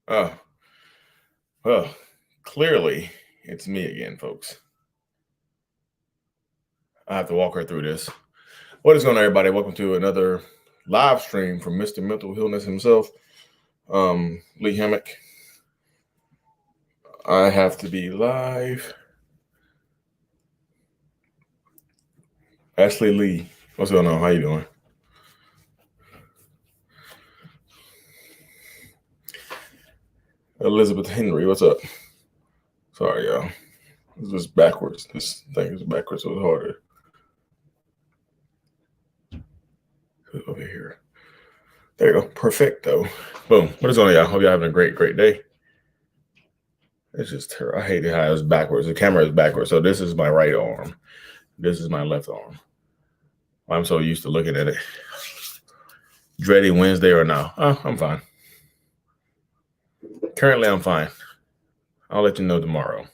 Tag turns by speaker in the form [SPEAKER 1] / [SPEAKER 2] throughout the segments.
[SPEAKER 1] Oh, well, clearly it's me again, folks. I have to walk her through this. What is going on, everybody? Welcome to another live stream from Mr. Mental Healness himself, Lee Hammock. I have to be live. Ashley Lee, what's going on? How you doing? Elizabeth Henry, what's up? Sorry, y'all. This was backwards. This thing is backwards, so it's harder. Over here. There you go. Perfecto. Boom. What is going on, y'all? Hope y'all having a great day. It's just terrible. I hate how it was backwards. The camera is backwards. So this is my right arm. This is my left arm. I'm so used to looking at it. Dreading Wednesday or no? Oh, I'm fine. Currently, I'm fine. I'll let you know tomorrow.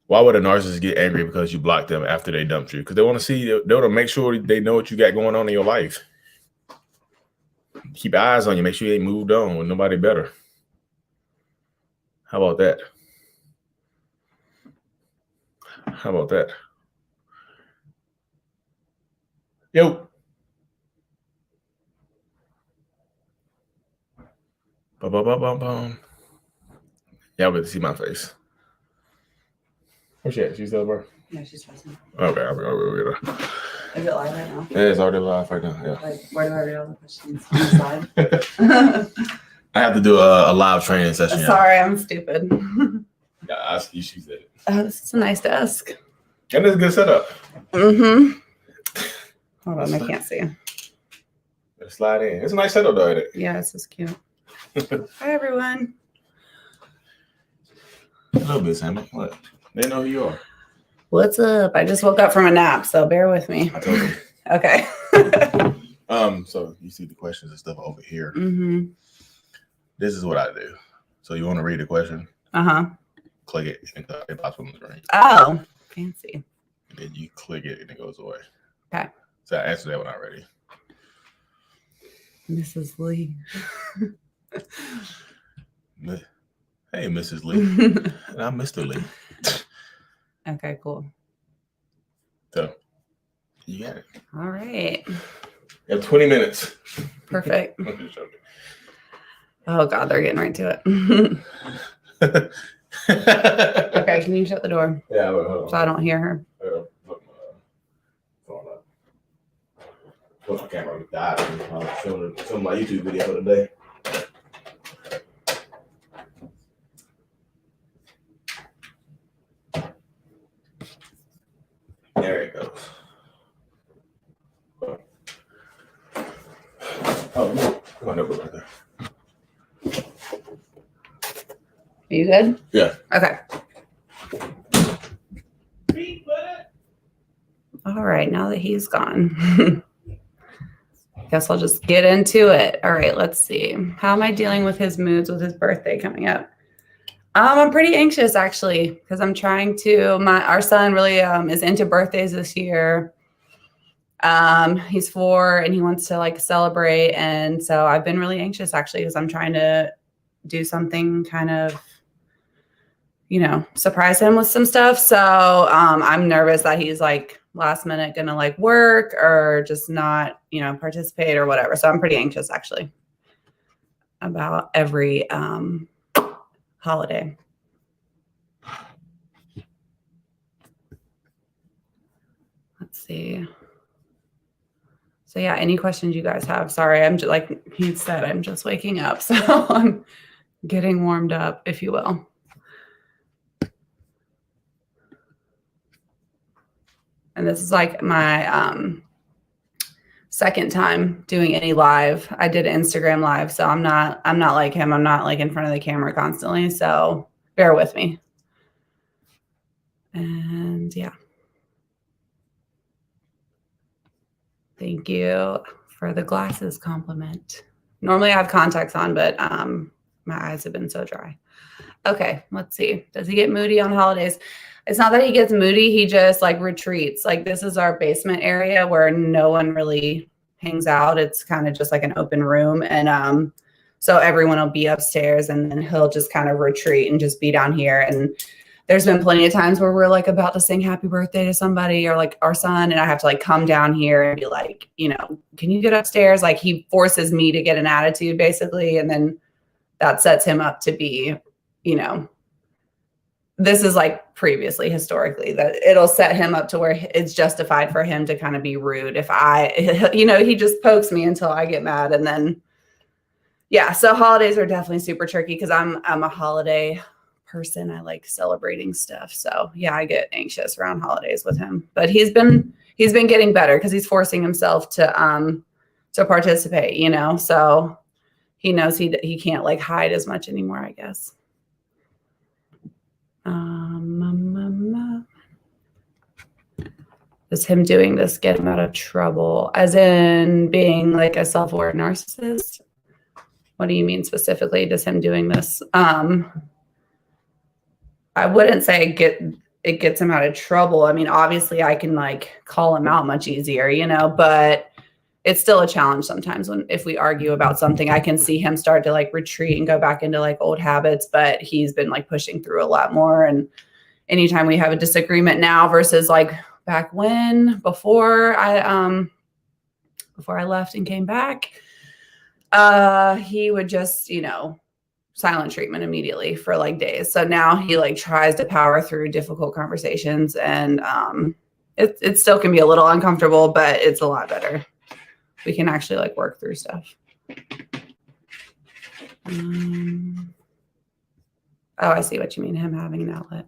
[SPEAKER 1] Why would a narcissist get angry because you blocked them after they dumped you? Because they want to see, they want to make sure they know what you got going on in your life. Keep eyes on you. Make sure you ain't moved on with nobody better. How about that? How about that? Yo. Y'all get to see my face. Where's she at? She's still there?
[SPEAKER 2] No, she's frozen.
[SPEAKER 1] Okay, I'll get her.
[SPEAKER 2] Is it live right now?
[SPEAKER 1] Yeah, it's already live right now. Yeah.
[SPEAKER 2] Like, where do I read all the questions on the slide?
[SPEAKER 1] I have to do a live training session.
[SPEAKER 2] Sorry, I'm stupid.
[SPEAKER 1] Yeah, ask you. She said it.
[SPEAKER 2] Oh, this is a nice desk.
[SPEAKER 1] And it's a good setup.
[SPEAKER 2] Mm-hmm. Hold on, I can't see.
[SPEAKER 1] Let's slide in. It's a nice setup, though, isn't it?
[SPEAKER 2] Yeah, this is cute. Hi, everyone.
[SPEAKER 1] Hello, Miss Hammock. What? They know who you are.
[SPEAKER 2] What's up? I just woke up from a nap, so bear with me.
[SPEAKER 1] I told you.
[SPEAKER 2] Okay.
[SPEAKER 1] So you see the questions and stuff over here.
[SPEAKER 2] Mm-hmm.
[SPEAKER 1] This is what I do. So you want to read the question?
[SPEAKER 2] Uh-huh.
[SPEAKER 1] Click it and it pops on the screen.
[SPEAKER 2] Oh, fancy.
[SPEAKER 1] And then you click it and it goes away.
[SPEAKER 2] Okay.
[SPEAKER 1] So I answered that one already.
[SPEAKER 2] Mrs. Lee.
[SPEAKER 1] Hey, Mrs. Lee. And I'm Mr. Lee.
[SPEAKER 2] Okay, cool.
[SPEAKER 1] So you got it.
[SPEAKER 2] All right.
[SPEAKER 1] You have 20 minutes.
[SPEAKER 2] Perfect. Oh, God, they're getting right to it. Okay, can you shut the door?
[SPEAKER 1] Yeah, hold on.
[SPEAKER 2] So I don't hear her.
[SPEAKER 1] My camera died. I was filming my YouTube video for the day. There it goes. Oh, come on, over right there.
[SPEAKER 2] Are you good?
[SPEAKER 1] Yeah.
[SPEAKER 2] Okay. All right, now that he's gone. Guess I'll just get into it. All right, let's see. How am I dealing with his moods with his birthday coming up? I'm pretty anxious, actually, because I'm trying to, our son really is into birthdays this year. He's 4 and he wants to like celebrate. And so I've been really anxious, actually, because I'm trying to do something kind of, surprise him with some stuff. So I'm nervous that he's like last minute gonna like work or just not, participate or whatever. So I'm pretty anxious, actually, about every holiday. Let's see. So yeah, any questions you guys have? Sorry, I'm just like he said, I'm just waking up, so I'm getting warmed up, if you will. And this is like my second time doing any live. I did Instagram live, so I'm not like him. I'm not like in front of the camera constantly. So bear with me. And yeah. Thank you for the glasses compliment. Normally I have contacts on, but my eyes have been so dry. Okay, let's see. Does he get moody on holidays? It's not that he gets moody. He just like retreats. Like this is our basement area where no one really hangs out. It's kind of just like an open room. And So everyone will be upstairs and then he'll just kind of retreat and just be down here. And there's been plenty of times where we're like about to sing happy birthday to somebody or like our son, and I have to like come down here and be like, can you get upstairs? Like he forces me to get an attitude basically. And then that sets him up to be, this is like previously historically that it'll set him up to where it's justified for him to kind of be rude. If he just pokes me until I get mad. And then, yeah, so holidays are definitely super tricky because I'm a holiday person. I like celebrating stuff. So yeah, I get anxious around holidays with him, but he's been getting better because he's forcing himself to participate, so he knows he can't like hide as much anymore, I guess. Does him doing this get him out of trouble? As in being like a self-aware narcissist? What do you mean specifically? Does him doing this? I wouldn't say it gets him out of trouble. I mean, obviously I can like call him out much easier, but it's still a challenge sometimes if we argue about something. I can see him start to like retreat and go back into like old habits, but he's been like pushing through a lot more. And anytime we have a disagreement now versus like back before I left and came back, he would just, silent treatment immediately for like days. So now he like tries to power through difficult conversations, and it still can be a little uncomfortable, but it's a lot better. We can actually like work through stuff. Oh, I see what you mean. Him having an outlet.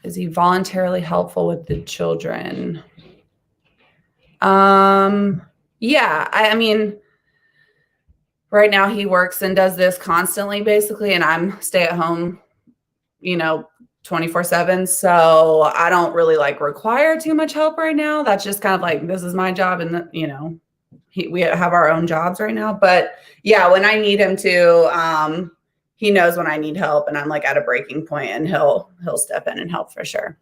[SPEAKER 2] Is he voluntarily helpful with the children? Yeah, I mean, right now he works and does this constantly basically, and I'm stay at home, 24/7. So I don't really like require too much help right now. That's just kind of like, this is my job. And we have our own jobs right now, but yeah, when I need him to, he knows when I need help and I'm like at a breaking point, and he'll step in and help for sure.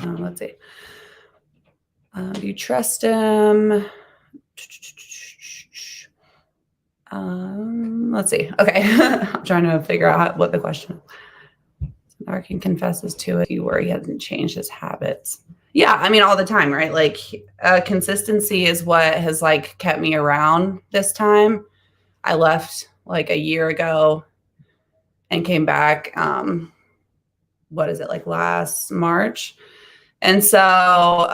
[SPEAKER 2] Let's see. Do you trust him? Let's see. Okay. I'm trying to figure out what the question is. Narcan confesses to it. You worry he hasn't changed his habits. Yeah. I mean, all the time, right? Like consistency is what has like kept me around this time. I left like a year ago and came back. What is it, like last March? And so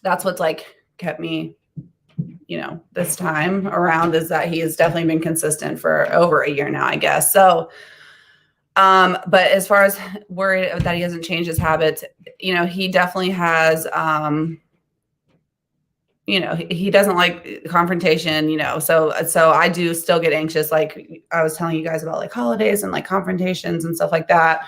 [SPEAKER 2] that's what's like kept me, this time around, is that he has definitely been consistent for over a year now, I guess. So, but as far as worried that he hasn't changed his habits, he definitely has, he doesn't like confrontation, so I do still get anxious. Like I was telling you guys about like holidays and like confrontations and stuff like that.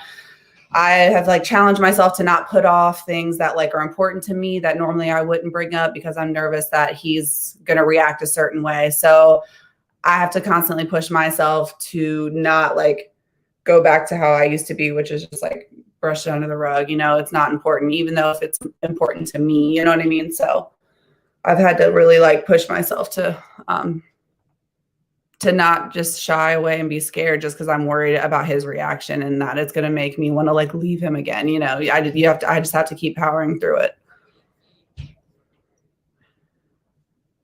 [SPEAKER 2] I have like challenged myself to not put off things that like are important to me that normally I wouldn't bring up because I'm nervous that he's going to react a certain way. So I have to constantly push myself to not like go back to how I used to be, which is just like brush it under the rug. It's not important, even though if it's important to me, you know what I mean? So I've had to really like push myself to not just shy away and be scared just because I'm worried about his reaction and that it's going to make me want to like leave him again. I just have to keep powering through it.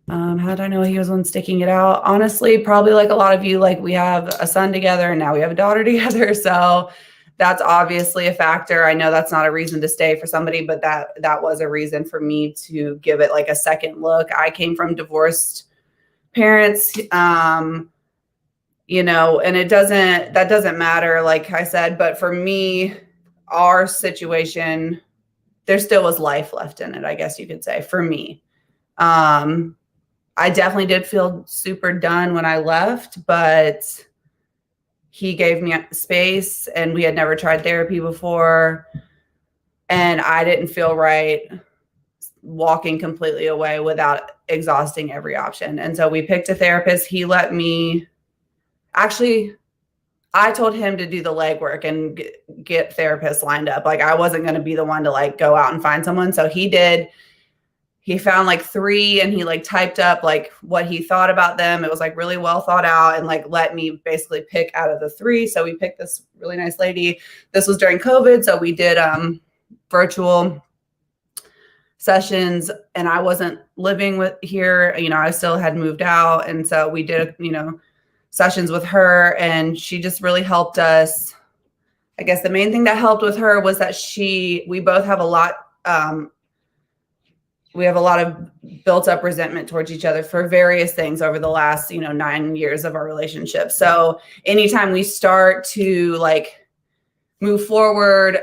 [SPEAKER 2] How did I know he was one sticking it out? Honestly, probably like a lot of you, like we have a son together and now we have a daughter together. So that's obviously a factor. I know that's not a reason to stay for somebody, but that was a reason for me to give it like a second look. I came from divorced parents, and that doesn't matter, like I said, but for me, our situation, there still was life left in it, I guess you could say, for me. I definitely did feel super done when I left, but he gave me space and we had never tried therapy before. And I didn't feel right walking completely away without exhausting every option. And so we picked a therapist. He let me actually, I told him to do the legwork and get therapists lined up. Like I wasn't going to be the one to like go out and find someone. So he did. He found like 3 and he like typed up like what he thought about them. It was like really well thought out and like let me basically pick out of the 3. So we picked this really nice lady. This was during COVID. So we did virtual sessions and I wasn't living with here. You know, I still had moved out. And so we did, you know, sessions with her and she just really helped us. I guess the main thing that helped with her was that we both have a lot, we have a lot of built up resentment towards each other for various things over the last, you know, 9 years of our relationship. So anytime we start to like move forward,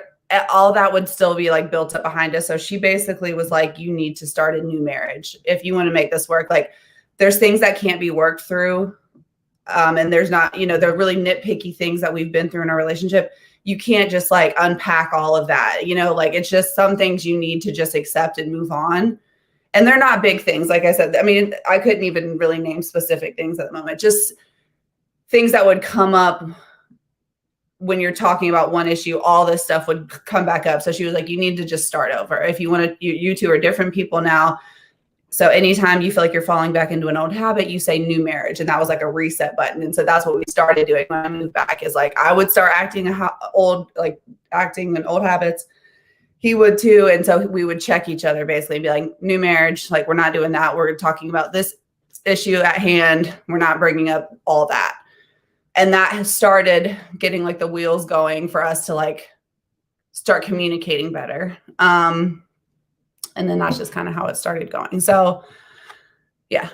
[SPEAKER 2] all that would still be like built up behind us. So she basically was like, you need to start a new marriage if you want to make this work. Like there's things that can't be worked through. And there's not, you know, they're really nitpicky things that we've been through in our relationship. You can't just like unpack all of that, you know, like it's just some things you need to just accept and move on. And they're not big things. Like I said, I mean, I couldn't even really name specific things at the moment, just things that would come up when you're talking about one issue, all this stuff would come back up. So she was like, you need to just start over. If you want to, you two are different people now. So anytime you feel like you're falling back into an old habit, you say new marriage. And that was like a reset button. And so that's what we started doing when I moved back is like, I would start acting in old habits. He would too. And so we would check each other basically and be like, new marriage. Like, we're not doing that. We're talking about this issue at hand. We're not bringing up all that. And that has started getting like the wheels going for us to like start communicating better. And then that's just kind of how it started going. So yeah.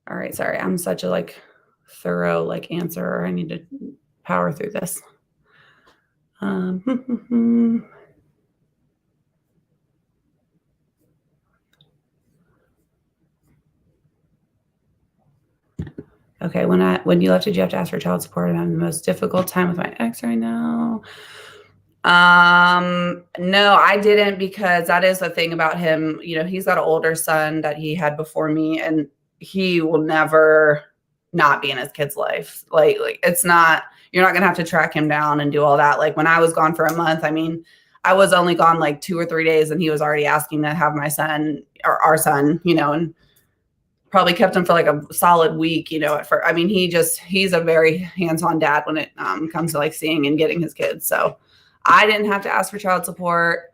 [SPEAKER 2] All right. Sorry. I'm such a like thorough like answerer. I need to power through this. Okay. When you left, did you have to ask for child support? I'm having the most difficult time with my ex right now. No, I didn't, because that is the thing about him. You know, he's got an older son that he had before me, and he will never not be in his kid's life. Like it's not, you're not going to have to track him down and do all that. Like when I was gone for a month, I mean, I was only gone like 2 or 3 days and he was already asking to have my son or our son, you know, and probably kept him for like a solid week, you know, I mean, he's a very hands-on dad when it comes to like seeing and getting his kids. So I didn't have to ask for child support,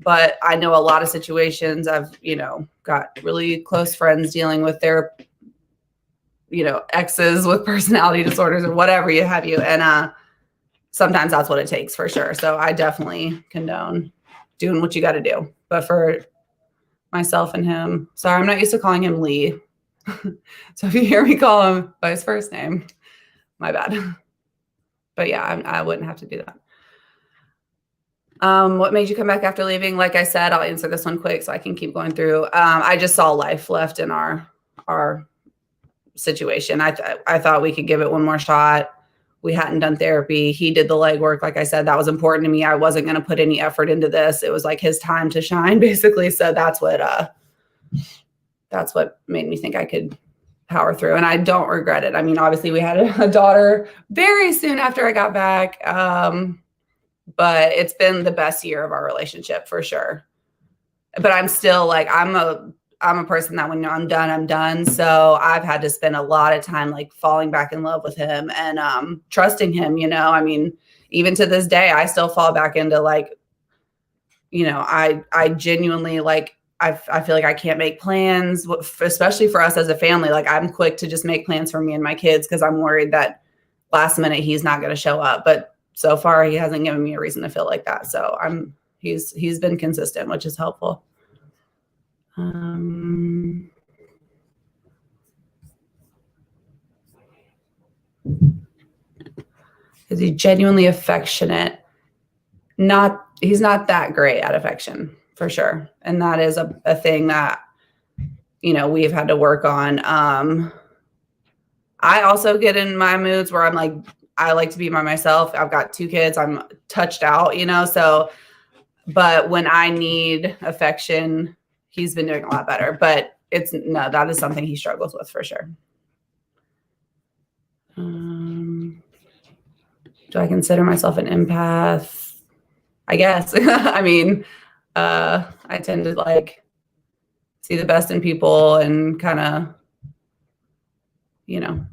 [SPEAKER 2] but I know a lot of situations I've, you know, got really close friends dealing with their, you know, exes with personality disorders or whatever you have you. And sometimes that's what it takes for sure. So I definitely condone doing what you got to do. But for myself and him, sorry, I'm not used to calling him Lee. So if you hear me call him by his first name, my bad. But yeah, I wouldn't have to do that. What made you come back after leaving? Like I said, I'll answer this one quick so I can keep going through. I just saw life left in our situation. I thought we could give it one more shot. We hadn't done therapy. He did the legwork. Like I said, that was important to me. I wasn't going to put any effort into this. It was like his time to shine, basically. So that's what made me think I could power through. And I don't regret it. I mean, obviously we had a daughter very soon after I got back. But it's been the best year of our relationship for sure. But I'm still like, I'm a person that when I'm done, I'm done. So I've had to spend a lot of time like falling back in love with him and trusting him, you know. I mean, even to this day, I still fall back into like, you know, I genuinely like, I feel like I can't make plans, especially for us as a family. Like I'm quick to just make plans for me and my kids because I'm worried that last minute he's not going to show up. But so far, he hasn't given me a reason to feel like that. So he's been consistent, which is helpful. Is he genuinely affectionate? He's not that great at affection, for sure. And that is a thing that, you know, we've had to work on. I also get in my moods where I'm like, I like to be by myself. I've got 2 kids. I'm touched out, you know, so, but when I need affection, he's been doing a lot better, but that is something he struggles with for sure. Do I consider myself an empath? I guess. I mean, I tend to like see the best in people and kind of, you know,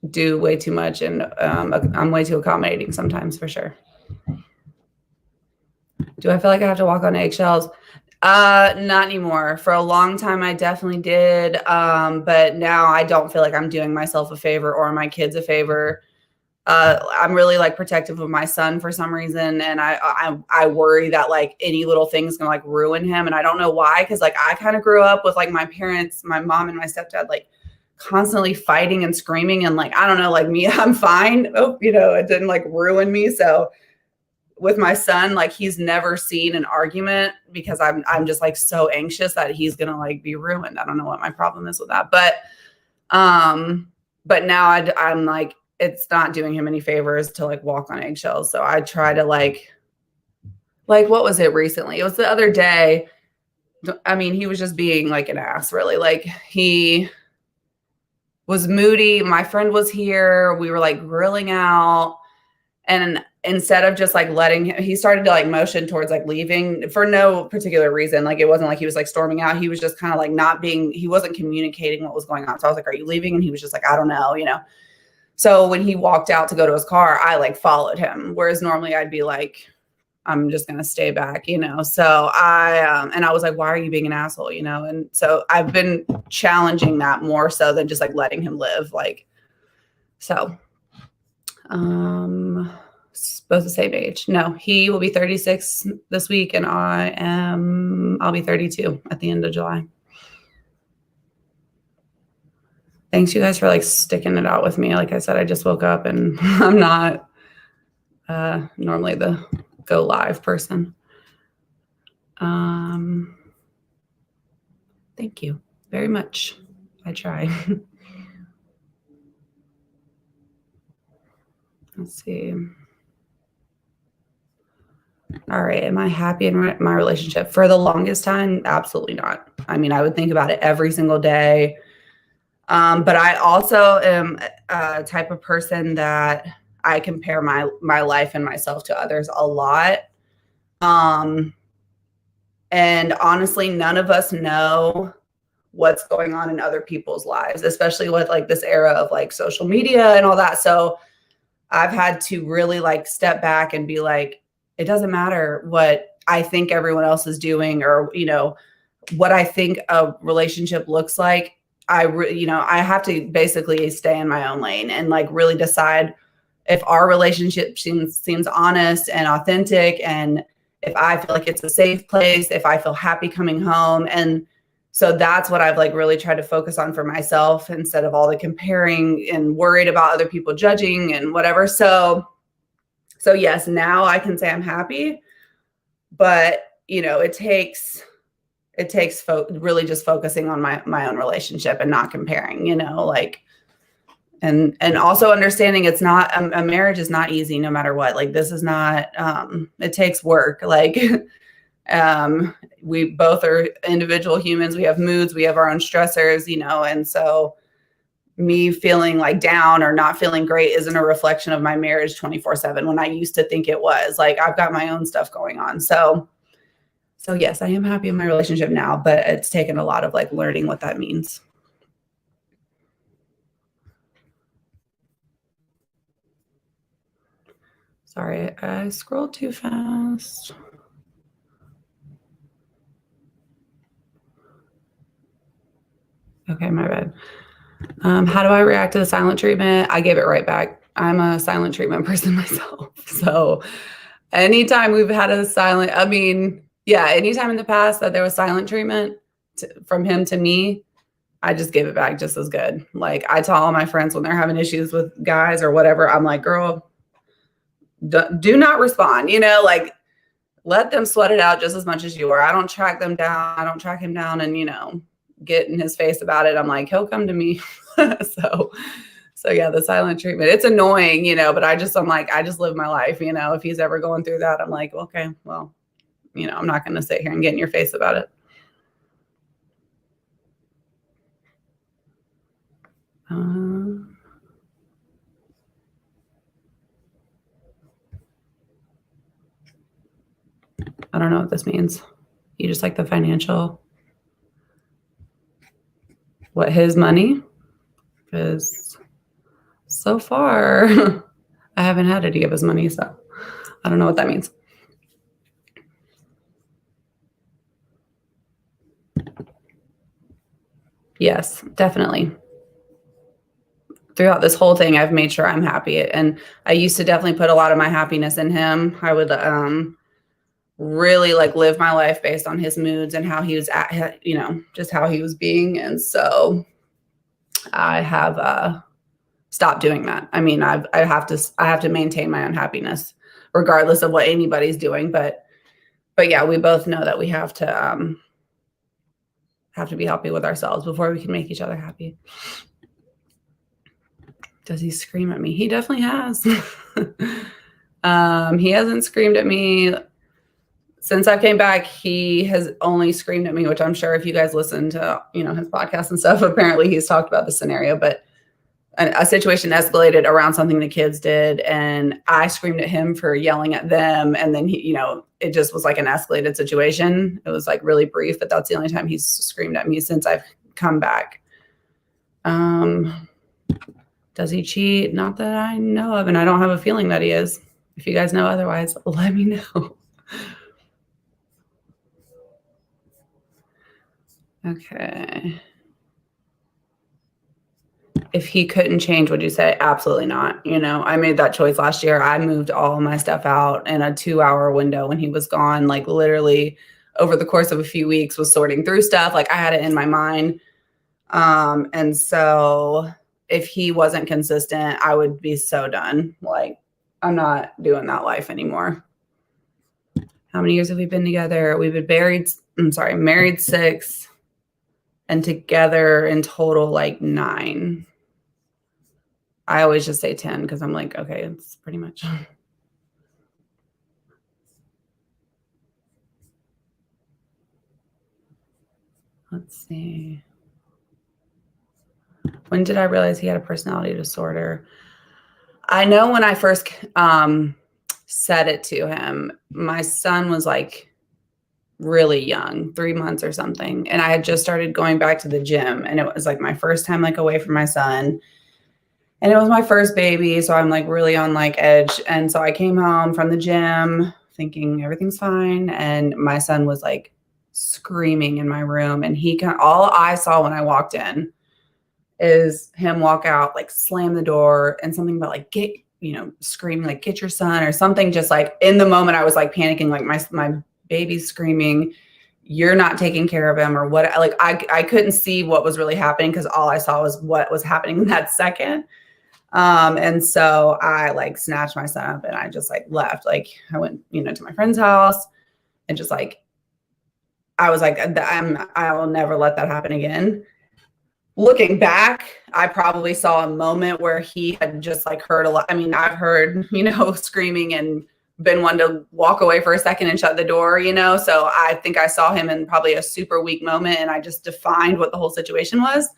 [SPEAKER 2] do way too much. And I'm way too accommodating sometimes, for sure. Do I feel like I have to walk on eggshells? Not anymore. For a long time, I definitely did. But now I don't feel like I'm doing myself a favor or my kids a favor. I'm really like protective of my son for some reason. And I worry that like any little thing's gonna like ruin him. And I don't know why. Cause like I kind of grew up with like my parents, my mom and my stepdad, like constantly fighting and screaming. And like, I don't know, like me, I'm fine. Oh, you know, it didn't like ruin me. So with my son, like he's never seen an argument because I'm just like so anxious that he's gonna like be ruined. I don't know what my problem is with that. But now I'm like, it's not doing him any favors to like walk on eggshells. So I try to like what was it recently? It was the other day. I mean, he was just being like an ass, really. Like he was moody. My friend was here. We were like grilling out. And instead of just like letting him, he started to like motion towards like leaving for no particular reason. Like it wasn't like he was like storming out. He was just kind of like he wasn't communicating what was going on. So I was like, are you leaving? And he was just like, I don't know, you know? So when he walked out to go to his car, I like followed him. Whereas normally I'd be like, I'm just going to stay back, you know? So I was like, why are you being an asshole? You know? And so I've been challenging that more so than just like letting him live. Like, so, both the same age. No, he will be 36 this week and I'll be 32 at the end of July. Thanks you guys for like sticking it out with me. Like I said, I just woke up and I'm not normally the go live person. Thank you very much. I try. Let's see. All right. Am I happy in my relationship? For the longest time, absolutely not. I mean, I would think about it every single day. But I also am a type of person that I compare my life and myself to others a lot. And honestly, none of us know what's going on in other people's lives, especially with like this era of like social media and all that. So I've had to really like step back and be like, it doesn't matter what I think everyone else is doing or, you know, what I think a relationship looks like. I have to basically stay in my own lane and like really decide if our relationship seems honest and authentic, and if I feel like it's a safe place, if I feel happy coming home. And so that's what I've like really tried to focus on for myself instead of all the comparing and worried about other people judging and whatever. So yes, now I can say I'm happy, but you know, it takes really just focusing on my own relationship and not comparing, you know, like, and also understanding it's not, a marriage is not easy no matter what. Like this is not, it takes work. Like, we both are individual humans. We have moods, we have our own stressors, you know, and so me feeling like down or not feeling great isn't a reflection of my marriage 24/7 when I used to think it was. Like I've got my own stuff going on. So yes, I am happy in my relationship now, but it's taken a lot of like learning what that means. Sorry, I scrolled too fast. Okay, my bad. How do I react to the silent treatment? I gave it right back. I'm a silent treatment person myself. So anytime we've had a silent, I mean, yeah, anytime in the past that there was silent treatment from him to me, I just give it back just as good. Like I tell all my friends when they're having issues with guys or whatever, I'm like, girl, do not respond, you know, like let them sweat it out just as much as you are. I don't track them down. I don't track him down and, you know, get in his face about it. I'm like, he'll come to me. So yeah, the silent treatment, it's annoying, you know, but I'm like, I just live my life, you know, if he's ever going through that, I'm like, okay, well, you know, I'm not going to sit here and get in your face about it. I don't know what this means. You just like the financial, what, his money? Because so far, I haven't had to give his money, so I don't know what that means. Yes, definitely. Throughout this whole thing, I've made sure I'm happy. And I used to definitely put a lot of my happiness in him. I would really like live my life based on his moods and how he was at, you know, just how he was being. And so I have stopped doing that. I mean, I have to maintain my own happiness regardless of what anybody's doing. But yeah, we both know that we have to be happy with ourselves before we can make each other happy. Does he scream at me? He definitely has. He hasn't screamed at me since I came back. He has only screamed at me, which I'm sure if you guys listen to, you know, his podcast and stuff, apparently he's talked about the scenario, but a situation escalated around something the kids did. And I screamed at him for yelling at them. And then he, you know, it just was like an escalated situation. It was like really brief, but that's the only time he's screamed at me since I've come back. Does he cheat? Not that I know of. And I don't have a feeling that he is. If you guys know otherwise, let me know. Okay. If he couldn't change, would you say? Absolutely not. You know, I made that choice last year. I moved all my stuff out in a 2-hour window when he was gone, like literally over the course of a few weeks was sorting through stuff. Like I had it in my mind. And so if he wasn't consistent, I would be so done. Like I'm not doing that life anymore. How many years have we been together? We've been married 6 and together in total, like 9. I always just say 10 because I'm like, okay, it's pretty much. Let's see. When did I realize he had a personality disorder? I know when I first said it to him, my son was like really young, 3 months or something. And I had just started going back to the gym, and it was like my first time like away from my son. And it was my first baby. So I'm like really on like edge. And so I came home from the gym thinking everything's fine. And my son was like screaming in my room. And all I saw when I walked in is him walk out, like slam the door, and something about like, get, you know, screaming, like get your son or something. Just like in the moment I was like panicking, like my baby's screaming, you're not taking care of him or what. Like I couldn't see what was really happening because all I saw was what was happening in that second. And so I like snatched my son up and I just like left. Like I went, you know, to my friend's house and just like, I was like, I will never let that happen again. Looking back, I probably saw a moment where he had just like heard a lot. I mean, I've heard, you know, screaming and been one to walk away for a second and shut the door, you know? So I think I saw him in probably a super weak moment and I just defined what the whole situation was.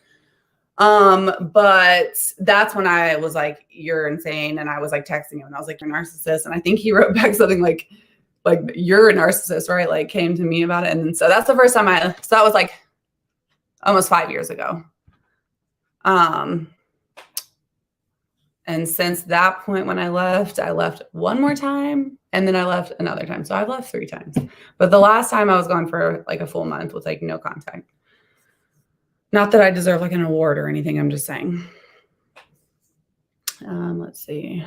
[SPEAKER 2] But that's when I was like, you're insane. And I was like texting him and I was like, you're a narcissist. And I think he wrote back something like you're a narcissist, right? Like came to me about it. And so that's the first time so that was like almost 5 years ago. And since that point when I left one more time and then I left another time. So I've left 3 times, but the last time I was gone for like a full month with like no contact. Not that I deserve like an award or anything. I'm just saying. Let's see.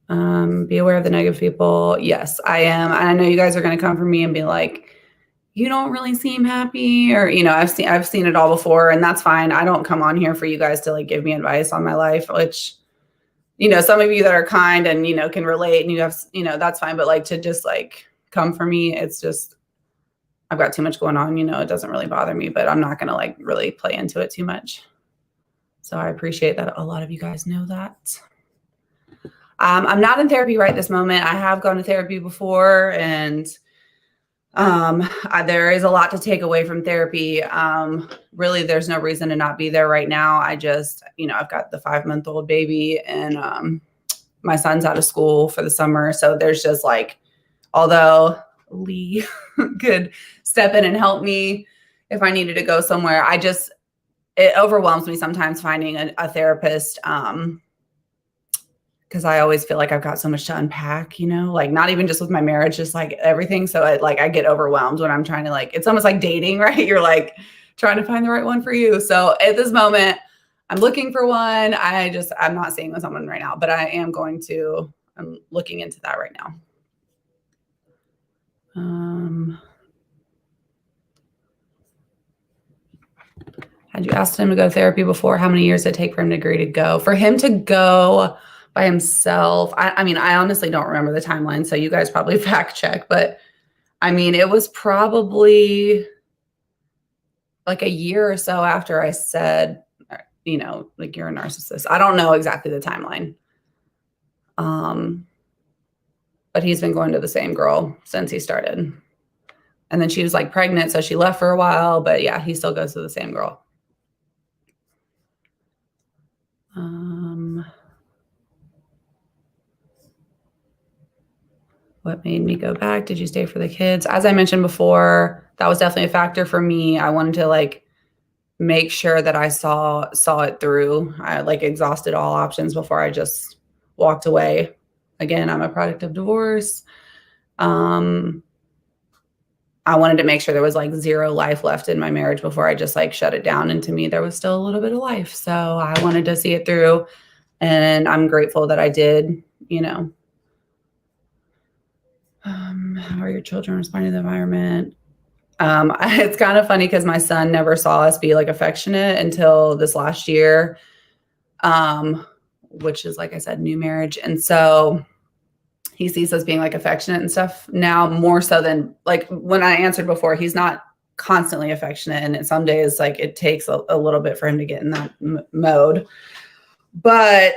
[SPEAKER 2] Be aware of the negative people. Yes, I am. I know you guys are going to come for me and be like, you don't really seem happy, or, you know, I've seen it all before, and that's fine. I don't come on here for you guys to like give me advice on my life, which, you know, some of you that are kind and, you know, can relate and you have, you know, that's fine. But like to just like come for me, it's just, I've got too much going on, you know, it doesn't really bother me, but I'm not going to like really play into it too much. So I appreciate that a lot of you guys know that. I'm not in therapy right this moment. I have gone to therapy before, and there is a lot to take away from therapy. Really, there's no reason to not be there right now. I just, you know, I've got the 5-month-old baby, and my son's out of school for the summer. So there's just like, although Lee could step in and help me if I needed to go somewhere, it overwhelms me sometimes finding a therapist. Because I always feel like I've got so much to unpack, like not even just with my marriage, just like everything. So I get overwhelmed when I'm trying to it's almost like dating, right? You're like trying to find the right one for you. So at this moment, I'm looking for one. I'm not seeing someone right now, but I'm looking into that right now. Had you asked him to go to therapy before? How many years did it take for him to agree to go? For him to go by himself, I mean, I honestly don't remember the timeline, so you guys probably fact check, but I mean, it was probably like a year or so after I said, like you're a narcissist. I don't know exactly the timeline. But he's been going to the same girl since he started. And then she was like pregnant, so she left for a while, but yeah, he still goes to the same girl. What made me go back? Did you stay for the kids? As I mentioned before, that was definitely a factor for me. I wanted to make sure that I saw it through. I exhausted all options before I just walked away. Again, I'm a product of divorce. I wanted to make sure there was zero life left in my marriage before I just shut it down. And to me, there was still a little bit of life. So I wanted to see it through. And I'm grateful that I did, How are your children responding to the environment? It's kind of funny because my son never saw us be affectionate until this last year, which is, like I said, new marriage. And so he sees us being affectionate and stuff now more so than when I answered before. He's not constantly affectionate, and some days it takes a little bit for him to get in that mode, but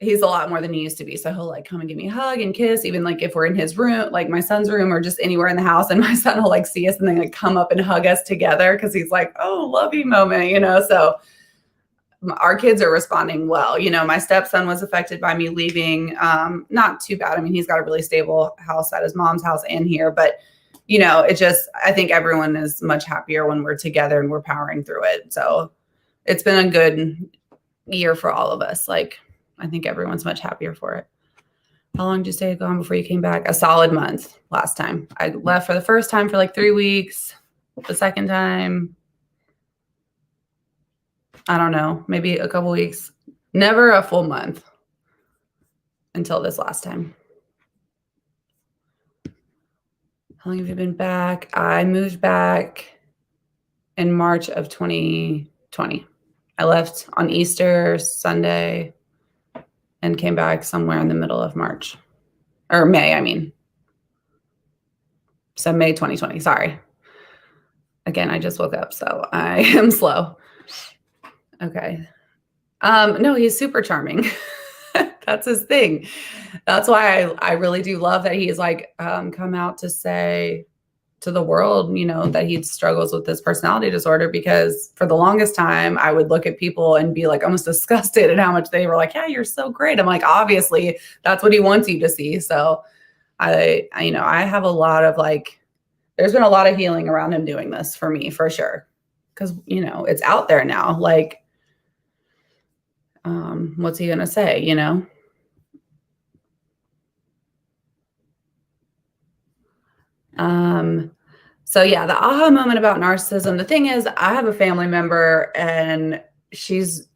[SPEAKER 2] he's a lot more than he used to be. So he'll come and give me a hug and kiss, even if we're in his room, my son's room, or just anywhere in the house, and my son will see us and then come up and hug us together because he's oh, lovey moment, So our kids are responding well. My stepson was affected by me leaving. Not too bad. I mean, he's got a really stable house at his mom's house and here, but I think everyone is much happier when we're together and we're powering through it. So it's been a good year for all of us. I think everyone's much happier for it. How long did you stay gone before you came back? A solid month last time. I left for the first time for 3 weeks. The second time, I don't know, maybe a couple weeks. Never a full month until this last time. How long have you been back? I moved back in March of 2020. I left on Easter Sunday and came back somewhere in the middle of March. Or May, I mean. So May 2020, sorry. Again, I just woke up, so I am slow. Okay. No, he's super charming. That's his thing. That's why I really do love that he's come out to say to the world, that he struggles with this personality disorder, because for the longest time I would look at people and be almost disgusted at how much they were yeah, you're so great. I'm obviously that's what he wants you to see. So I have a lot of there's been a lot of healing around him doing this for me, for sure. Cause it's out there now. What's he going to say, So yeah, the aha moment about narcissism. The thing is, I have a family member and she's,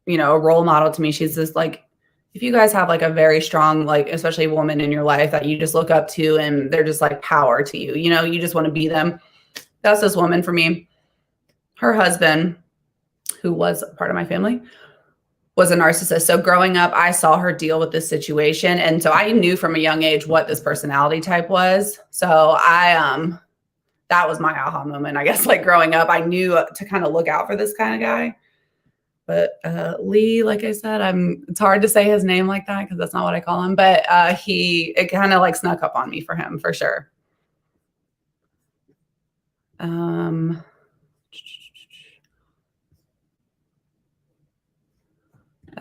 [SPEAKER 2] a role model to me. She's just if you guys have a very strong, especially woman in your life that you just look up to and they're just power to you, you just want to be them. That's this woman for me. Her husband, who was part of my family, was a narcissist. So growing up, I saw her deal with this situation. And so I knew from a young age what this personality type was. So that was my aha moment, I guess. Growing up, I knew to kind of look out for this kind of guy. But Lee, like I said, it's hard to say his name like that because that's not what I call him. But it kind of snuck up on me for him, for sure.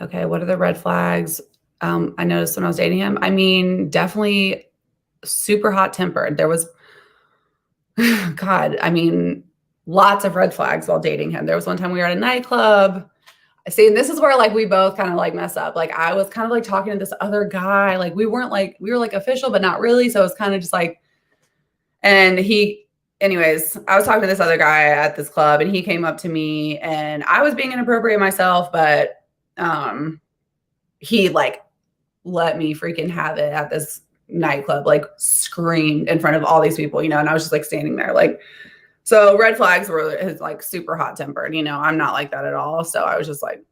[SPEAKER 2] Okay, what are the red flags I noticed when I was dating him. I mean, definitely super hot tempered. There was, God, I mean, lots of red flags while dating him. There was one time we were at a nightclub. See, and this is where like we both kind of like mess up. Like I was kind of like talking to this other guy. Like we were like official, but not really. So it was kind of just like, and anyways, I was talking to this other guy at this club and he came up to me and I was being inappropriate myself, but he like let me freaking have it at this nightclub, like screamed in front of all these people, and I was just like standing there like, so red flags were his like super hot tempered, I'm not like that at all. So I was just like,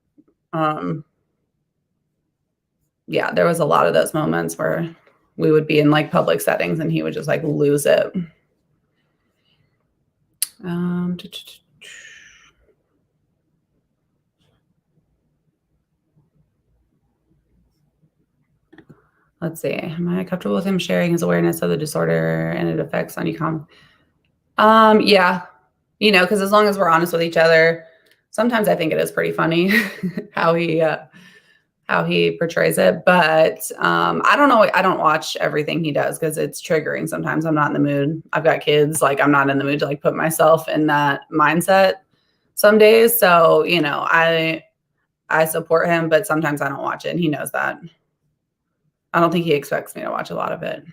[SPEAKER 2] yeah, there was a lot of those moments where we would be in like public settings and he would just like lose it. Let's see. Am I comfortable with him sharing his awareness of the disorder and it affects on you? Yeah, because as long as we're honest with each other, sometimes I think it is pretty funny how he portrays it. But I don't know. I don't watch everything he does because it's triggering. Sometimes I'm not in the mood. I've got kids. Like I'm not in the mood to like put myself in that mindset some days. So, I support him, but sometimes I don't watch it and he knows that. I don't think he expects me to watch a lot of it.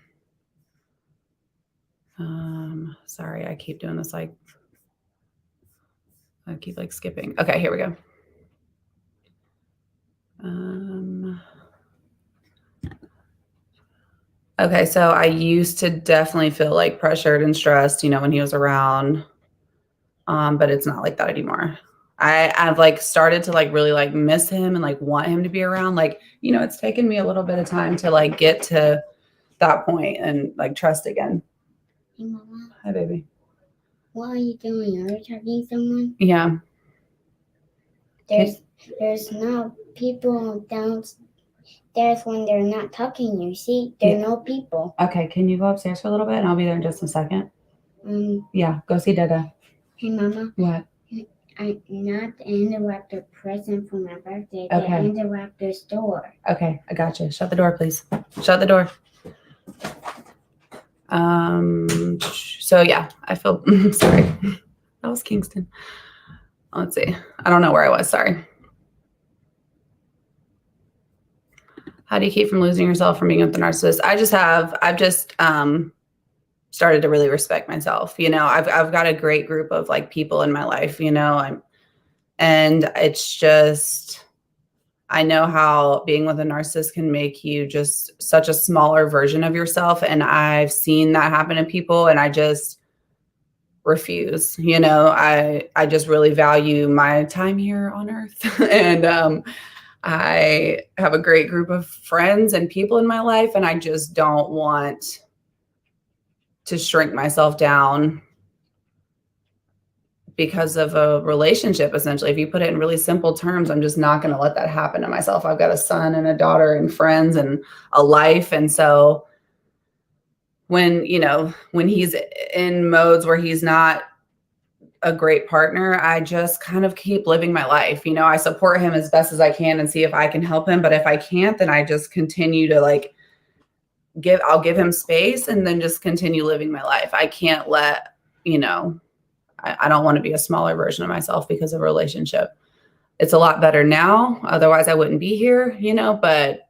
[SPEAKER 2] Sorry, I keep doing this I keep like skipping. Okay, here we go. Okay, so I used to definitely feel like pressured and stressed, when he was around. But it's not like that anymore. I've like started to like really like miss him and like want him to be around. Like, it's taken me a little bit of time to like get to that point and like trust again.
[SPEAKER 3] Hey, Mama.
[SPEAKER 2] Hi, baby.
[SPEAKER 3] What are you doing? Are you talking to someone?
[SPEAKER 2] Yeah.
[SPEAKER 3] There's no people downstairs when they're not talking. You see, there are no people.
[SPEAKER 2] Okay, can you go upstairs for a little bit and I'll be there in just a second? Yeah, go see Dada.
[SPEAKER 3] Hey, Mama.
[SPEAKER 2] What?
[SPEAKER 3] I not interrupt the present for my birthday.
[SPEAKER 2] Okay.
[SPEAKER 3] They interrupt the store.
[SPEAKER 2] Okay, I got you. Shut the door, please. Shut the door. So yeah, I feel sorry. That was Kingston. Let's see. I don't know where I was. Sorry. How do you keep from losing yourself from being with the narcissist? I've just started to really respect myself. I've got a great group of like people in my life, and it's just, I know how being with a narcissist can make you just such a smaller version of yourself. And I've seen that happen to people and I just refuse, I just really value my time here on earth. And, I have a great group of friends and people in my life, and I just don't want to shrink myself down because of a relationship. Essentially, if you put it in really simple terms, I'm just not going to let that happen to myself. I've got a son and a daughter and friends and a life. And so when he's in modes where he's not a great partner, I just kind of keep living my life. I support him as best as I can and see if I can help him. But if I can't, then I just continue to like I'll give him space and then just continue living my life. I can't let, I don't want to be a smaller version of myself because of a relationship. It's a lot better now. Otherwise I wouldn't be here, but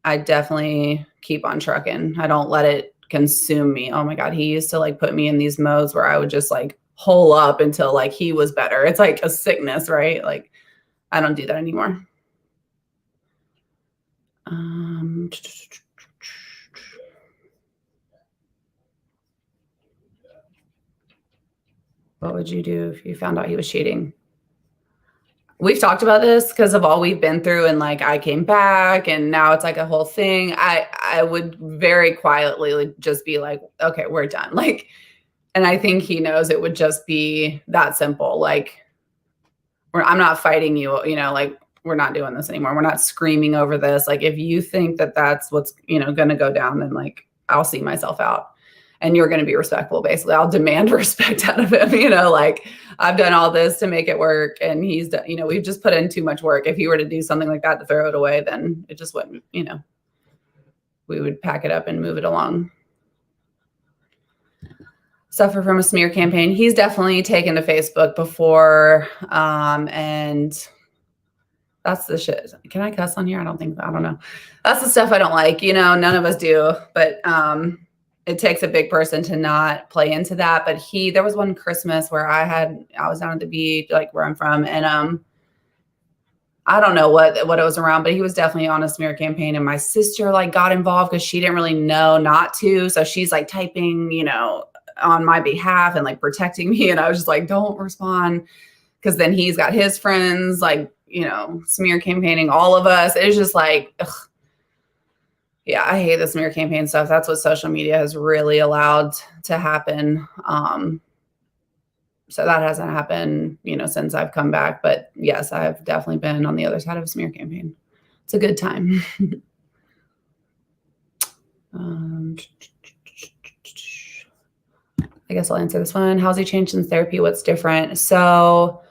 [SPEAKER 2] I definitely keep on trucking. I don't let it consume me. Oh my God. He used to like put me in these modes where I would just like hole up until like he was better. It's like a sickness, right? Like I don't do that anymore. What would you do if you found out he was cheating? We've talked about this because of all we've been through, and like I came back and now it's like a whole thing. I would very quietly just be like, okay, we're done. Like, and I think he knows it would just be that simple. Like, I'm not fighting you, like we're not doing this anymore. We're not screaming over this. Like, if you think that that's what's, going to go down, then like, I'll see myself out. and you're going to be respectful. Basically, I'll demand respect out of him. Like I've done all this to make it work, and he's done, we've just put in too much work. If he were to do something like that to throw it away, then it just wouldn't, we would pack it up and move it along. Suffer from a smear campaign. He's definitely taken to Facebook before. And that's the shit. Can I cuss on here? I don't know. That's the stuff I don't like, none of us do, but, it takes a big person to not play into that. But there was one Christmas where I was down at the beach, like where I'm from. And, I don't know what it was around, but he was definitely on a smear campaign, and my sister like got involved because she didn't really know not to. So she's like typing, on my behalf and like protecting me. And I was just like, don't respond. Cause then he's got his friends, like, smear campaigning all of us. It's just like, ugh. Yeah, I hate the smear campaign stuff. That's what social media has really allowed to happen. So that hasn't happened, since I've come back. But yes, I've definitely been on the other side of a smear campaign. It's a good time. I guess I'll answer this one. How's he changed since therapy? What's different? So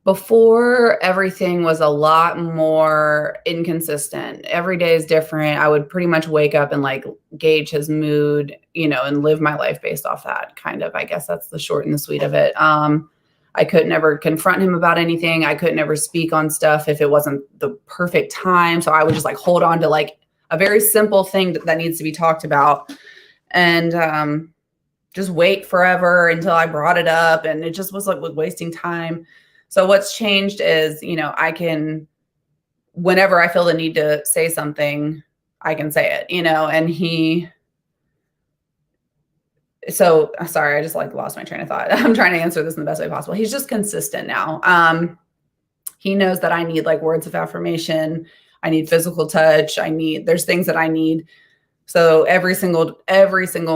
[SPEAKER 2] before, everything was a lot more inconsistent. Every day is different. I would pretty much wake up and like gauge his mood, and live my life based off that kind of. I guess that's the short and the sweet of it. I could never confront him about anything. I could never speak on stuff if it wasn't the perfect time. So I would just like hold on to like a very simple thing that needs to be talked about, and just wait forever until I brought it up. And it just was like wasting time. So what's changed is, I can, whenever I feel the need to say something, I can say it, and so sorry, I just like lost my train of thought. I'm trying to answer this in the best way possible. He's just consistent now. He knows that I need like words of affirmation. I need physical touch. There's things that I need. So every single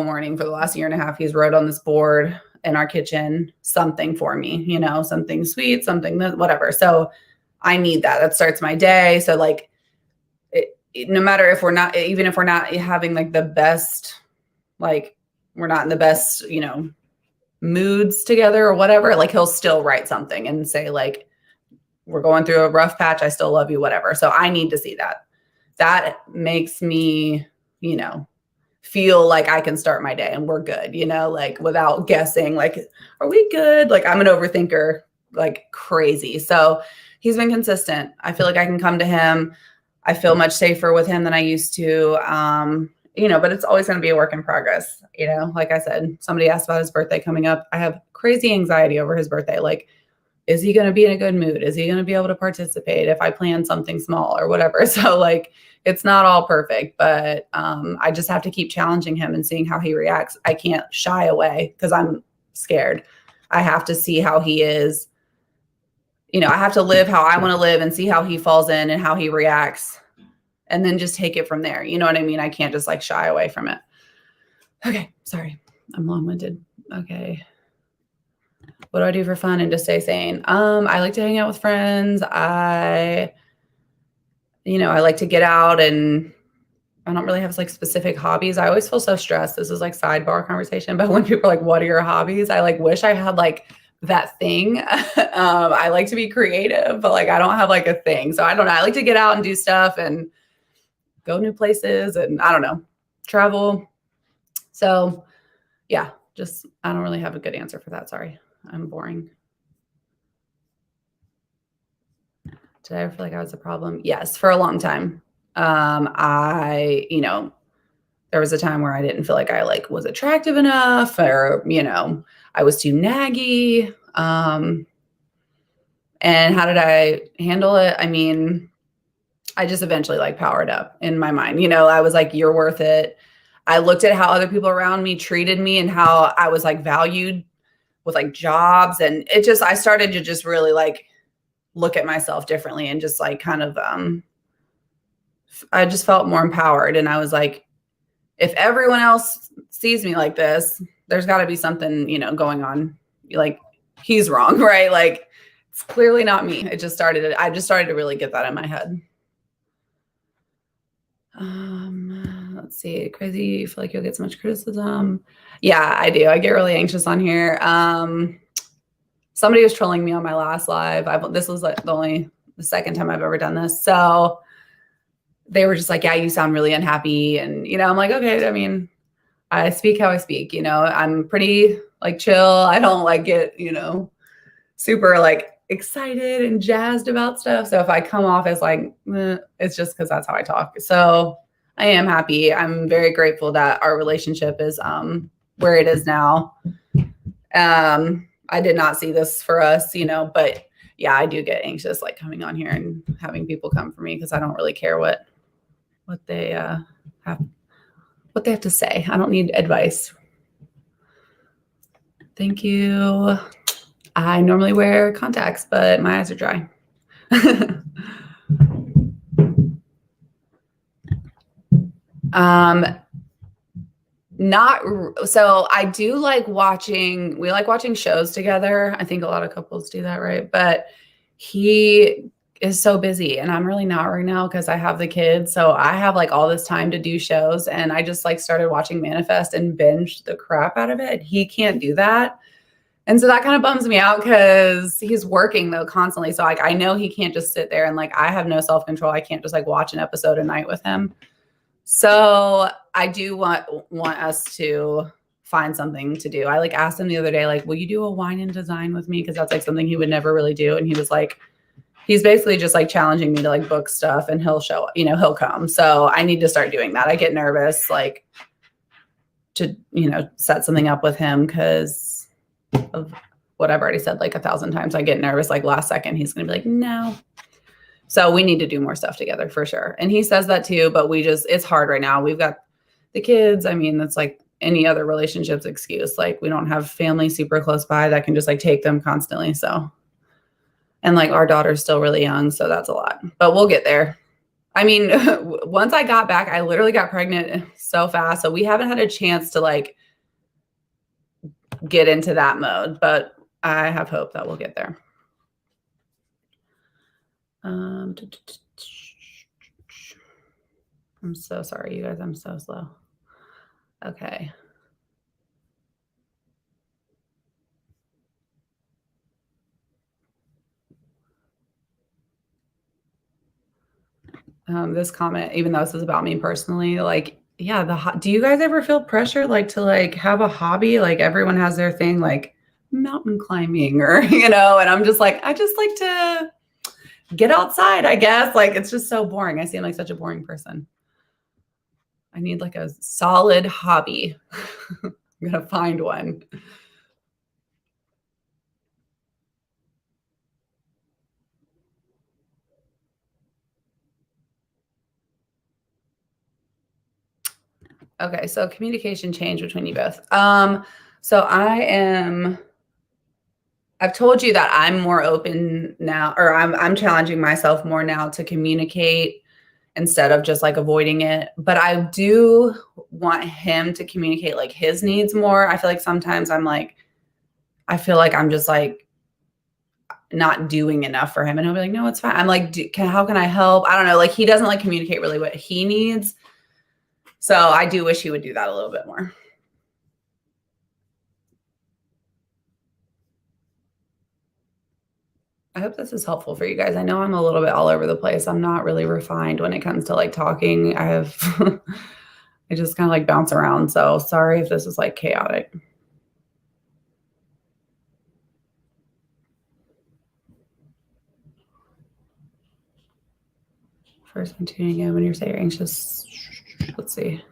[SPEAKER 2] morning for the last year and a half, he's wrote on this board in our kitchen something for me, something sweet, something whatever. So I need that. That starts my day. So like, no matter if we're not having like the best, like we're not in the best, moods together or whatever, like he'll still write something and say like, we're going through a rough patch. I still love you, whatever. So I need to see that. That makes me, feel like I can start my day and we're good, like without guessing, like, are we good? Like I'm an overthinker, like crazy. So he's been consistent. I feel like I can come to him. I feel much safer with him than I used to, but it's always going to be a work in progress. Like I said, somebody asked about his birthday coming up. I have crazy anxiety over his birthday. Like, is he going to be in a good mood? Is he going to be able to participate if I plan something small or whatever? So like, it's not all perfect, but I just have to keep challenging him and seeing how he reacts. I can't shy away because I'm scared. I have to see how he is. I have to live how I want to live and see how he falls in and how he reacts, and then just take it from there. You know what I mean? I can't just like shy away from it. Okay. Sorry. I'm long-winded. Okay. What do I do for fun and to stay sane? I like to hang out with friends. I like to get out, and I don't really have like specific hobbies. I always feel so stressed. This is like sidebar conversation, but when people are like, what are your hobbies? I like wish I had like that thing. I like to be creative, but like, I don't have like a thing. So I don't know. I like to get out and do stuff and go new places and I don't know, travel. So yeah, I don't really have a good answer for that. Sorry. I'm boring. Did I ever feel like I was a problem? Yes, for a long time. There was a time where I didn't feel like I like was attractive enough, or, I was too naggy. And how did I handle it? I mean, I just eventually like powered up in my mind. I was like, you're worth it. I looked at how other people around me treated me and how I was like valued with like jobs. And I started to just really like look at myself differently and just like kind of, I just felt more empowered. And I was like, if everyone else sees me like this, there's got to be something, going on. Like he's wrong, right? Like it's clearly not me. I just started to really get that in my head. Let's see. Crazy. You feel like you'll get so much criticism. Yeah, I do. I get really anxious on here. Somebody was trolling me on my last live. This was like the second time I've ever done this. So they were just like, yeah, you sound really unhappy. And, I'm like, okay, I mean, I speak how I speak, I'm pretty like chill. I don't like get, super like excited and jazzed about stuff. So if I come off as like, it's just because that's how I talk. So I am happy. I'm very grateful that our relationship is where it is now. I did not see this for us, but yeah, I do get anxious like coming on here and having people come for me because I don't really care what they have to say. I don't need advice. Thank you. I normally wear contacts, but my eyes are dry. So I do like watching, we like watching shows together. I think a lot of couples do that, right? But he is so busy and I'm really not right now because I have the kids. So I have like all this time to do shows and I just like started watching Manifest and binged the crap out of it. He can't do that. And so that kind of bums me out because he's working though constantly. So like I know he can't just sit there and like I have no self-control. I can't just like watch an episode a night with him. So I do want us to find something to do. I like asked him the other day, like, will you do a wine and design with me? Because that's like something he would never really do. And he was like, he's basically just like challenging me to like book stuff and he'll show up, he'll come. So I need to start doing that. I get nervous like to, set something up with him because of what I've already said like 1,000 times. I get nervous like last second. He's going to be like, no. So we need to do more stuff together for sure. And he says that too, but it's hard right now. We've got the kids. I mean, that's like any other relationship's excuse. Like we don't have family super close by that can just like take them constantly. So, and like our daughter's still really young. So that's a lot, but we'll get there. I mean, once I got back, I literally got pregnant so fast. So we haven't had a chance to like get into that mode, but I have hope that we'll get there. I'm so sorry, you guys. I'm so slow. Okay. This comment, even though this is about me personally, like, yeah, do you guys ever feel pressure like to like have a hobby? Like everyone has their thing, like mountain climbing or, and I'm just like, I just like to get outside, I guess. Like, it's just so boring. I seem like such a boring person. I need like a solid hobby. I'm going to find one. Okay. So communication change between you both. So I've told you that I'm more open now, or I'm challenging myself more now to communicate instead of just like avoiding it. But I do want him to communicate like his needs more. I feel like sometimes I feel like I'm just like not doing enough for him. And he'll be like, no, it's fine. I'm like, how can I help? I don't know. Like he doesn't like communicate really what he needs. So I do wish he would do that a little bit more. I hope this is helpful for you guys. I know I'm a little bit all over the place. I'm not really refined when it comes to like talking. I just kind of like bounce around. So sorry if this is like chaotic. First one tuning in when you say you're anxious. Let's see.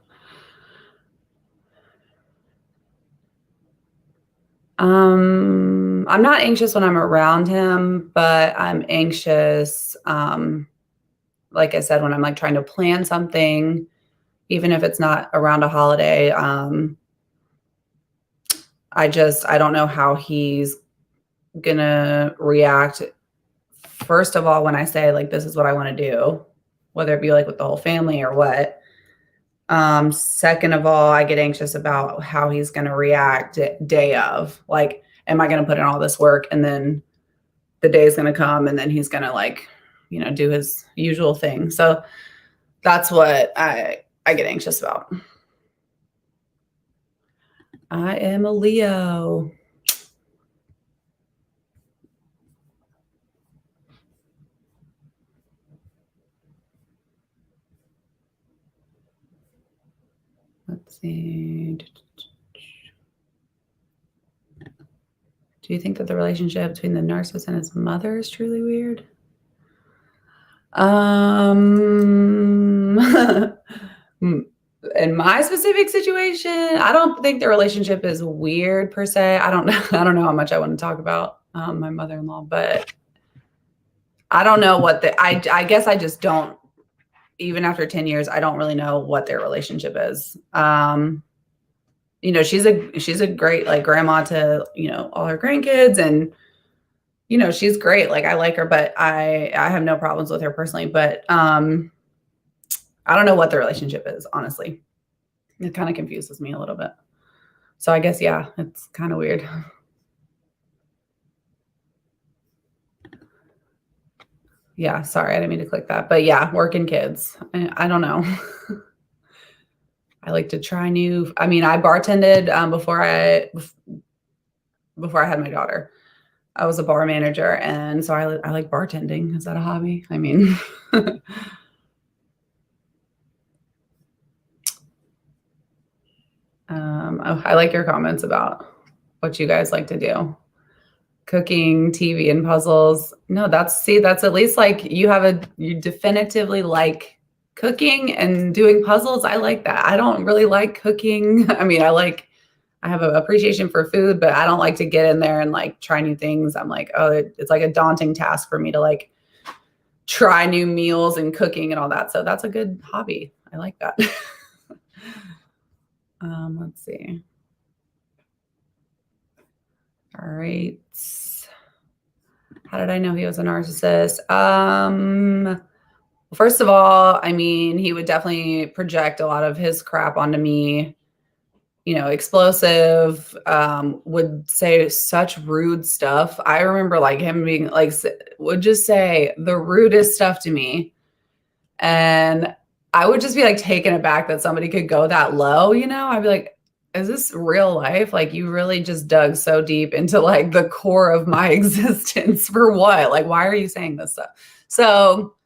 [SPEAKER 2] I'm not anxious when I'm around him, but I'm anxious, like I said, when I'm like trying to plan something, even if it's not around a holiday. I don't know how he's gonna react. First of all, when I say like, this is what I want to do, whether it be like with the whole family or what. Second of all, I get anxious about how he's going to react day of, like, am I going to put in all this work and then the day is going to come and then he's going to like, do his usual thing. So that's what I get anxious about. I am a Leo. Let's see. Do you think that the relationship between the narcissist and his mother is truly weird? In my specific situation, I don't think the relationship is weird per se. I don't know. I don't know how much I want to talk about my mother-in-law, but I don't know what I guess I just don't, even after 10 years, I don't really know what their relationship is. You know, she's a great like grandma to, you know, all her grandkids, and you know, she's great. Like I like her, but I have no problems with her personally, but I don't know what the relationship is, honestly. It kind of confuses me a little bit. So I guess, yeah, it's kind of weird. Yeah, sorry, I didn't mean to click that. But yeah, working kids. I don't know. I like to try new. I mean, I bartended before I had my daughter. I was a bar manager, and so I like bartending. Is that a hobby? I mean, I like your comments about what you guys like to do. Cooking, TV, and puzzles. No, that's at least like you definitively like cooking and doing puzzles. I like that. I don't really like cooking. I mean, I have an appreciation for food, but I don't like to get in there and like try new things. I'm like, oh, it's like a daunting task for me to like try new meals and cooking and all that. So that's a good hobby. I like that. Let's see. All right. How did I know he was a narcissist? First of all, I mean, he would definitely project a lot of his crap onto me. You know, explosive, would say such rude stuff. I remember like him being like, would just say the rudest stuff to me. And I would just be like taken aback that somebody could go that low, you know? I'd be like, is this real life? Like you really just dug so deep into like the core of my existence for what? Like, why are you saying this stuff? So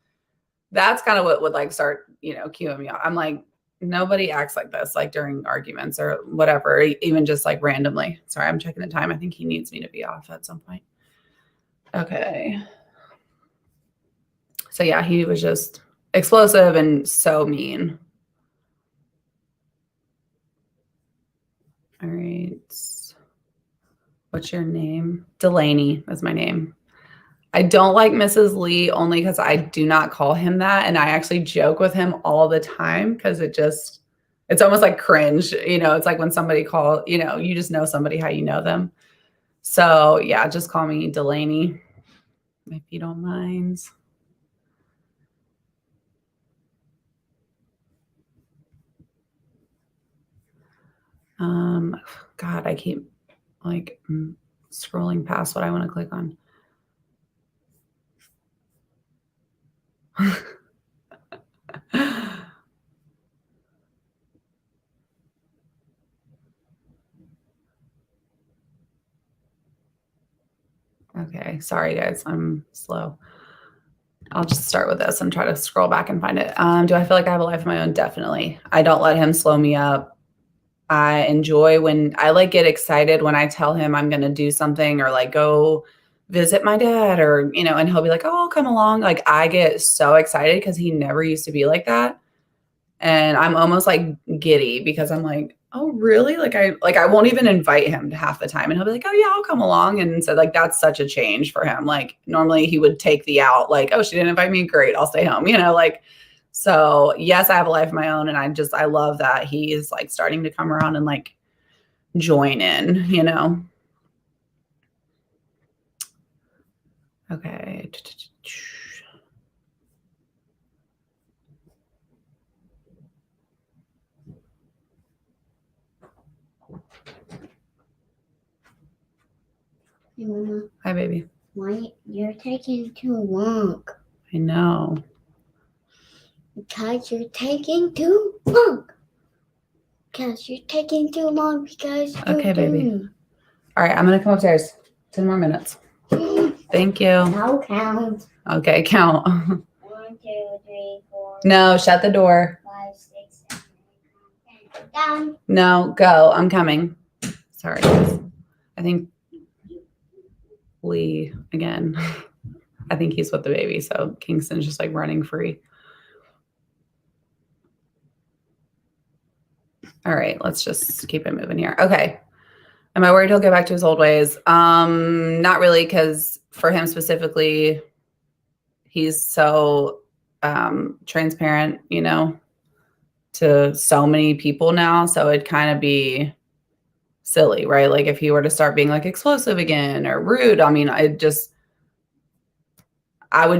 [SPEAKER 2] that's kind of what would like start, you know, cueing me out. I'm like, nobody acts like this, like during arguments or whatever, even just like randomly. Sorry, I'm checking the time. I think he needs me to be off at some point. Okay. So yeah, he was just explosive and so mean. All right. What's your name? Delaney is my name. I don't like Mrs. Lee only because I do not call him that. And I actually joke with him all the time because it's almost like cringe. You know, it's like when somebody you know, you just know somebody how you know them. So yeah, just call me Delaney if you don't mind. God, I keep like scrolling past what I want to click on. Okay, sorry guys, I'm slow. I'll just start with this and try to scroll back and find it. Do I feel like I have a life of my own? Definitely. I don't let him slow me up. I enjoy when I like get excited when I tell him I'm going to do something or like go visit my dad or, you know, and he'll be like, oh, I'll come along. Like I get so excited because he never used to be like that. And I'm almost like giddy because I'm like, oh, really? Like I won't even invite him to half the time. And he'll be like, oh yeah, I'll come along. And so like, that's such a change for him. Like normally he would take the out like, oh, she didn't invite me. Great. I'll stay home, you know, like, so yes, I have a life of my own. And I love that he is like starting to come around and like join in, you know? Okay.
[SPEAKER 3] Hey, Mama.
[SPEAKER 2] Hi, baby.
[SPEAKER 3] Why you're taking too long?
[SPEAKER 2] I know.
[SPEAKER 3] Because you're taking too long. Because you're taking too long because you're
[SPEAKER 2] Okay, baby.
[SPEAKER 3] doing
[SPEAKER 2] All right, I'm going to come upstairs. 10 more minutes. Thank you.
[SPEAKER 3] Now count.
[SPEAKER 2] Okay, count.
[SPEAKER 3] 1, 2, 3, 4.
[SPEAKER 2] No, shut the door.
[SPEAKER 3] 5, 6, 7, 8, 9, 10. Done.
[SPEAKER 2] No, go. I'm coming. Sorry, guys. I think Lee again. I think he's with the baby, so Kingston's just like running free. All right, let's just keep it moving here. Okay. Am I worried he'll go back to his old ways? Not really, because for him specifically, he's so transparent, you know, to so many people now. So it'd kind of be silly, right? Like if he were to start being like explosive again or rude, I mean, I would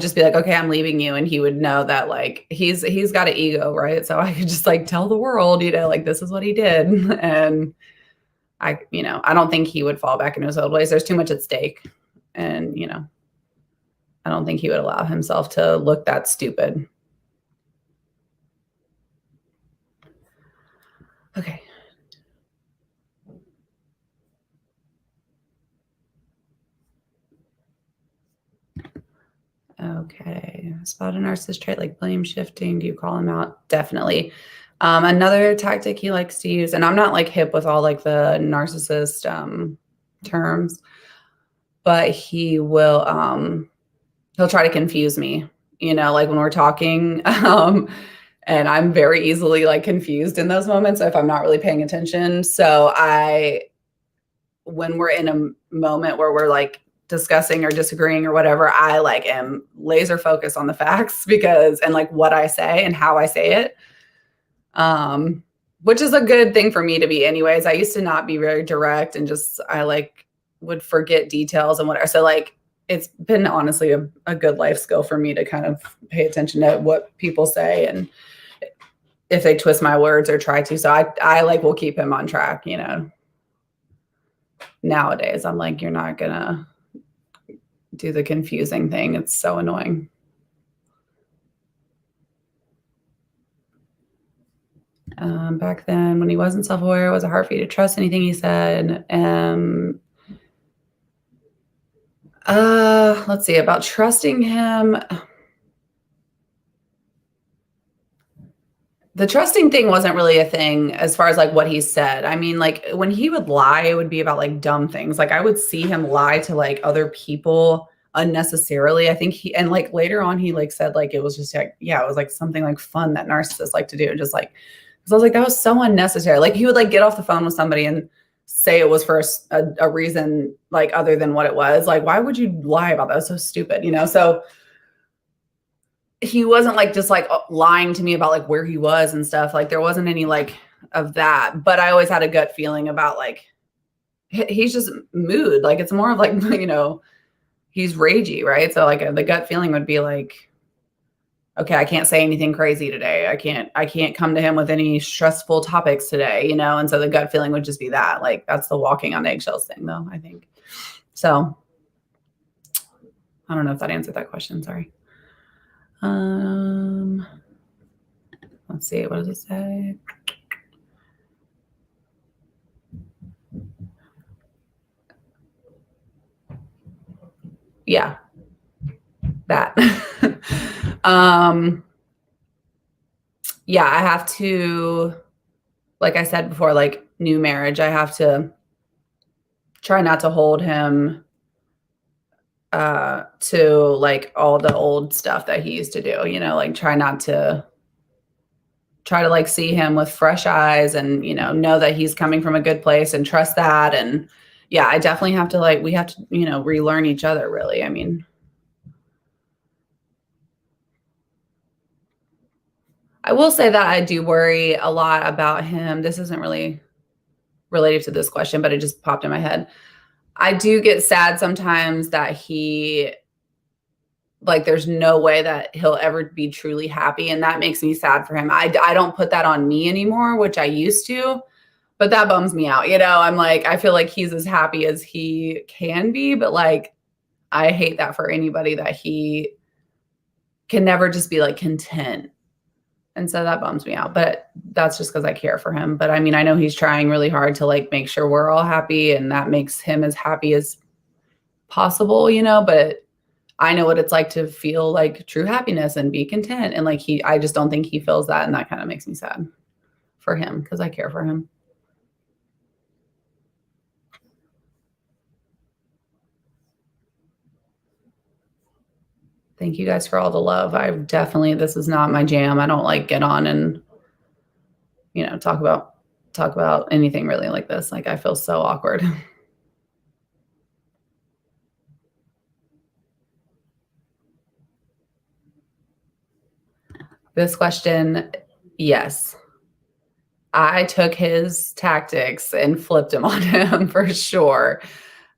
[SPEAKER 2] just be like, okay, I'm leaving you. And he would know that like, he's got an ego, right? So I could just like tell the world, you know, like this is what he did. And I don't think he would fall back into his old ways. There's too much at stake. And, you know, I don't think he would allow himself to look that stupid. Okay. Okay. Spot a narcissist trait like blame shifting. Do you call him out? Definitely. Another tactic he likes to use, and I'm not like hip with all like the narcissist terms, but he will he'll try to confuse me, you know, like when we're talking, and I'm very easily like confused in those moments if I'm not really paying attention. So when we're in a moment where we're like discussing or disagreeing or whatever, I like am laser focused on the facts and like what I say and how I say it. Which is a good thing for me to be anyways. I used to not be very direct and I like would forget details and whatever. So like, it's been honestly a good life skill for me to kind of pay attention to what people say and if they twist my words or try to. So I like will keep him on track, you know. Nowadays, I'm like, you're not gonna do the confusing thing. It's so annoying. Back then, when he wasn't self-aware, it was hard for you to trust anything he said. Let's see, about trusting him. The trusting thing wasn't really a thing as far as like what he said. I mean, like when he would lie, it would be about like dumb things. Like I would see him lie to like other people unnecessarily. I think and like later on he like said like it was just like, yeah, it was like something like fun that narcissists like to do. Just like, because I was like, that was so unnecessary. Like he would like get off the phone with somebody and say it was for a reason like other than what it was. Like, why would you lie about that? It was so stupid, you know? So he wasn't like just like lying to me about like where he was and stuff. Like there wasn't any like of that, but I always had a gut feeling about like, he's just mood. Like it's more of like, you know, he's ragey, right? So like the gut feeling would be like, okay, I can't say anything crazy today. I can't come to him with any stressful topics today, you know? And so the gut feeling would just be that, like, that's the walking on eggshells thing though, I think. So I don't know if that answered that question. Sorry. Let's see. What does it say? Yeah. That. Yeah, I have to, like I said before, like new marriage, I have to try not to hold him to like all the old stuff that he used to do, you know, like try to like see him with fresh eyes and, you know that he's coming from a good place and trust that. And yeah, I definitely have to like, we have to, you know, relearn each other really. I mean, I will say that I do worry a lot about him. This isn't really related to this question, but it just popped in my head. I do get sad sometimes that there's no way that he'll ever be truly happy. And that makes me sad for him. I don't put that on me anymore, which I used to, but that bums me out. You know, I'm like, I feel like he's as happy as he can be, but like, I hate that for anybody that he can never just be like content. And so that bums me out, but that's just because I care for him. But I mean, I know he's trying really hard to like make sure we're all happy, and that makes him as happy as possible, you know, but I know what it's like to feel like true happiness and be content. And like I just don't think he feels that. And that kind of makes me sad for him because I care for him. Thank you guys for all the love. This is not my jam. I don't like get on and, you know, talk about anything really like this. Like I feel so awkward. This question, yes. I took his tactics and flipped him on him for sure.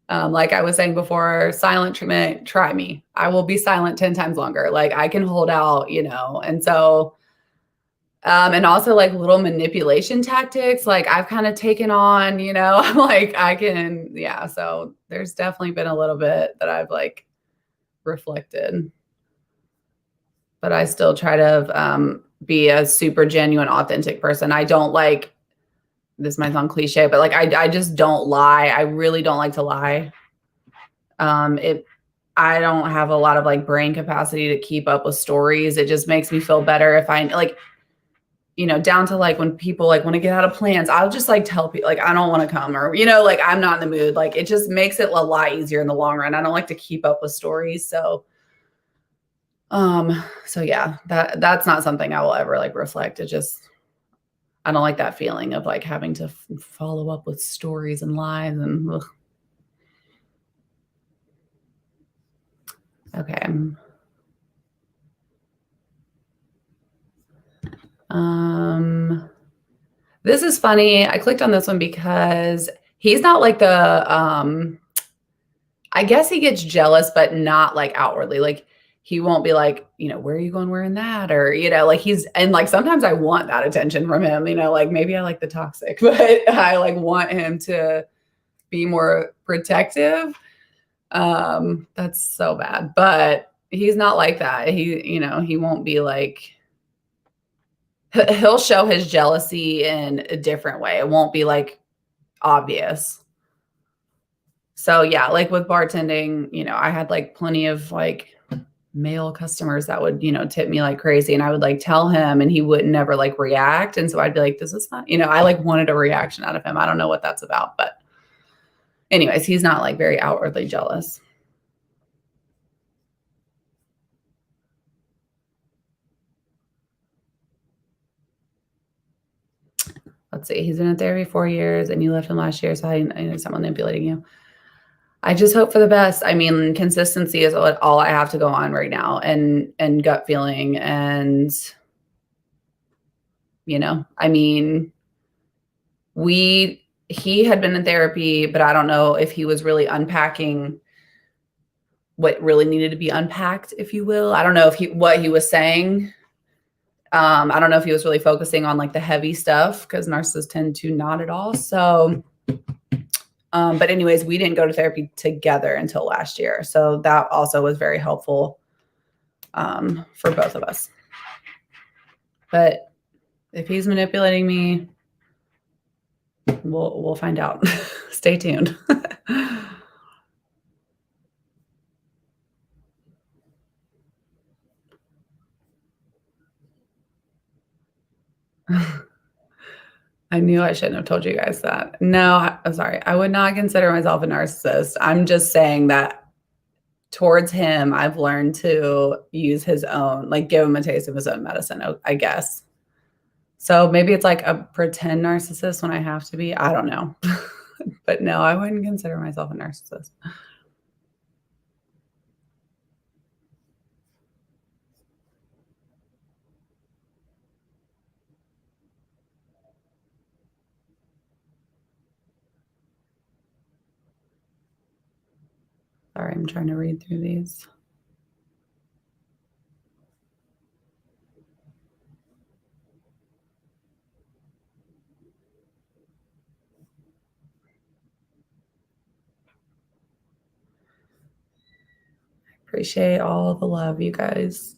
[SPEAKER 2] Like I was saying before, silent treatment, try me. I will be silent 10 times longer. Like I can hold out, you know, and so, and also like little manipulation tactics, like I've kind of taken on, you know, like I can, yeah. So there's definitely been a little bit that I've like reflected, but I still try to be a super genuine, authentic person. I don't like, this might sound cliche, but like I just don't lie. I really don't like to lie. I don't have a lot of like brain capacity to keep up with stories. It just makes me feel better if I like, you know, down to like when people like want to get out of plans, I'll just like tell people like I don't want to come, or you know, like I'm not in the mood. Like it just makes it a lot easier in the long run. I don't like to keep up with stories. So yeah, that's not something I will ever like reflect. It just, I don't like that feeling of like having to follow up with stories and lies and ugh. Okay. This is funny. I clicked on this one because he's not like I guess he gets jealous, but not like outwardly. Like he won't be like, you know, where are you going wearing that? Or, you know, like and like sometimes I want that attention from him, you know, like maybe I like the toxic, but I like want him to be more protective. That's so bad, but he's not like that. You know, he won't be like, he'll show his jealousy in a different way. It won't be like obvious. So yeah, like with bartending, you know, I had like plenty of like male customers that would, you know, tip me like crazy, and I would like tell him and he would never like react. And so I'd be like, this is not, you know, I like wanted a reaction out of him. I don't know what that's about, but anyways, he's not like very outwardly jealous. Let's see. He's been in therapy 4 years and you left him last year. So I know someone manipulating you. I just hope for the best. I mean, consistency is all I have to go on right now, and gut feeling. And, you know, I mean, he had been in therapy, but I don't know if he was really unpacking what really needed to be unpacked, if you will. I don't know if what he was saying. I don't know if he was really focusing on like the heavy stuff, because narcissists tend to not at all. So, but anyways, we didn't go to therapy together until last year. So that also was very helpful for both of us. But if he's manipulating me, we'll find out. Stay tuned. I knew I shouldn't have told you guys that. No, I'm sorry. I would not consider myself a narcissist. I'm just saying that towards him, I've learned to use his own, like give him a taste of his own medicine, I guess. So maybe it's like a pretend narcissist when I have to be. I don't know. But no, I wouldn't consider myself a narcissist. Sorry, I'm trying to read through these. Appreciate all the love, you guys.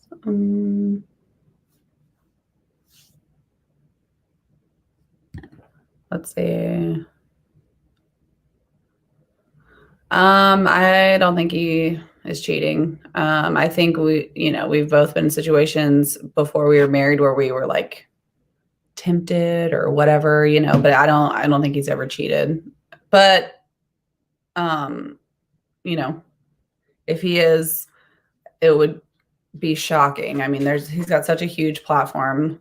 [SPEAKER 2] Let's see. I don't think he is cheating. I think we've both been in situations before we were married where we were like tempted or whatever, but I don't think he's ever cheated. But, if he is, it would be shocking. I mean, he's got such a huge platform.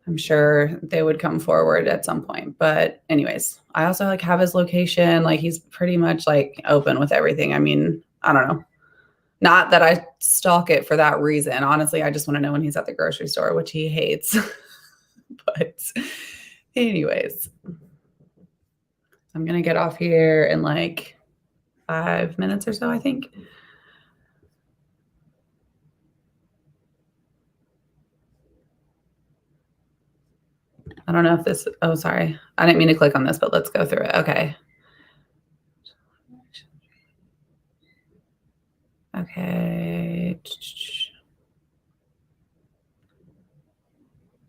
[SPEAKER 2] I'm sure they would come forward at some point. But anyways, I also like have his location. Like he's pretty much like open with everything. I mean, I don't know. Not that I stalk it for that reason. Honestly, I just want to know when he's at the grocery store, which he hates. But anyways, I'm going to get off here in like 5 minutes or so, I think. I don't know if this, oh, sorry. I didn't mean to click on this, but let's go through it. Okay. Okay.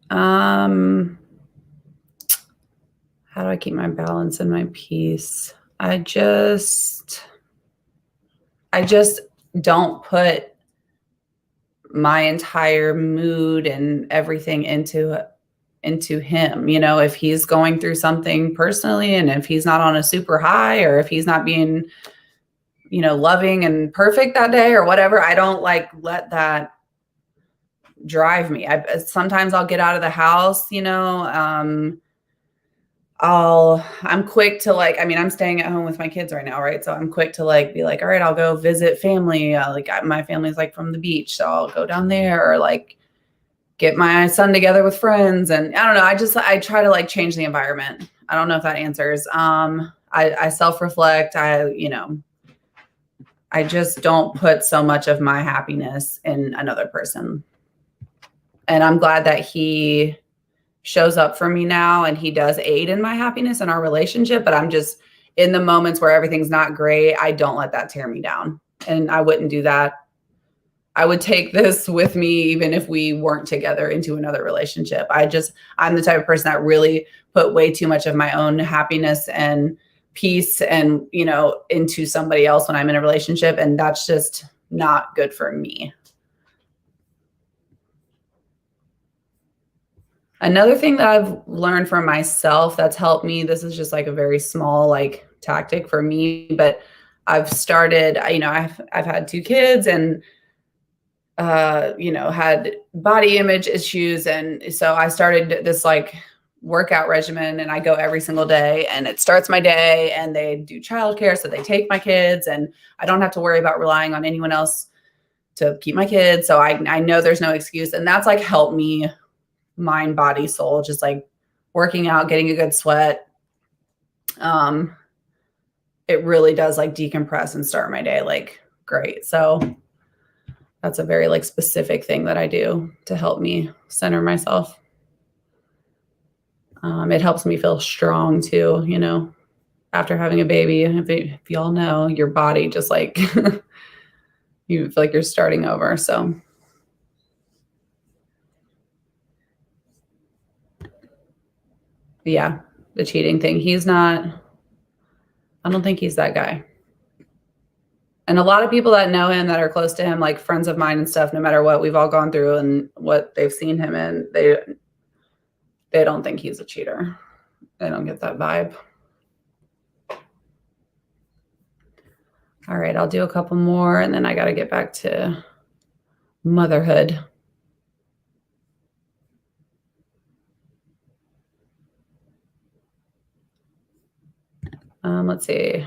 [SPEAKER 2] How do I keep my balance and my peace? I just don't put my entire mood and everything into him. If he's going through something personally and if he's not on a super high or if he's not being, loving and perfect that day or whatever, I don't like let that drive me. Sometimes I'll get out of the house, I'm quick to like, I mean, I'm staying at home with my kids right now. Right. So I'm quick to like, be like, all right, I'll go visit family. My family's like from the beach. So I'll go down there or like get my son together with friends. And I don't know. I try to like change the environment. I don't know if that answers. I self-reflect. I just don't put so much of my happiness in another person. And I'm glad that he shows up for me now and he does aid in my happiness in our relationship. But I'm just in the moments where everything's not great, I don't let that tear me down. And I wouldn't do that. I would take this with me even if we weren't together into another relationship. I'm the type of person that really put way too much of my own happiness and peace and, into somebody else when I'm in a relationship. And that's just not good for me. Another thing that I've learned from myself that's helped me, this is just like a very small like tactic for me, but I've started, I've had 2 kids and, had body image issues. And so I started this like workout regimen and I go every single day and it starts my day and they do childcare. So they take my kids and I don't have to worry about relying on anyone else to keep my kids. So I know there's no excuse. And that's like helped me mind, body, soul, just like working out, getting a good sweat. It really does like decompress and start my day like great. So that's a very like specific thing that I do to help me center myself. It helps me feel strong too, after having a baby. If y'all know, your body just like, you feel like you're starting over. So yeah, the cheating thing. I don't think he's that guy. And a lot of people that know him that are close to him, like friends of mine and stuff, no matter what we've all gone through and what they've seen him in, they don't think he's a cheater. They don't get that vibe. All right, I'll do a couple more and then I got to get back to motherhood. Let's see.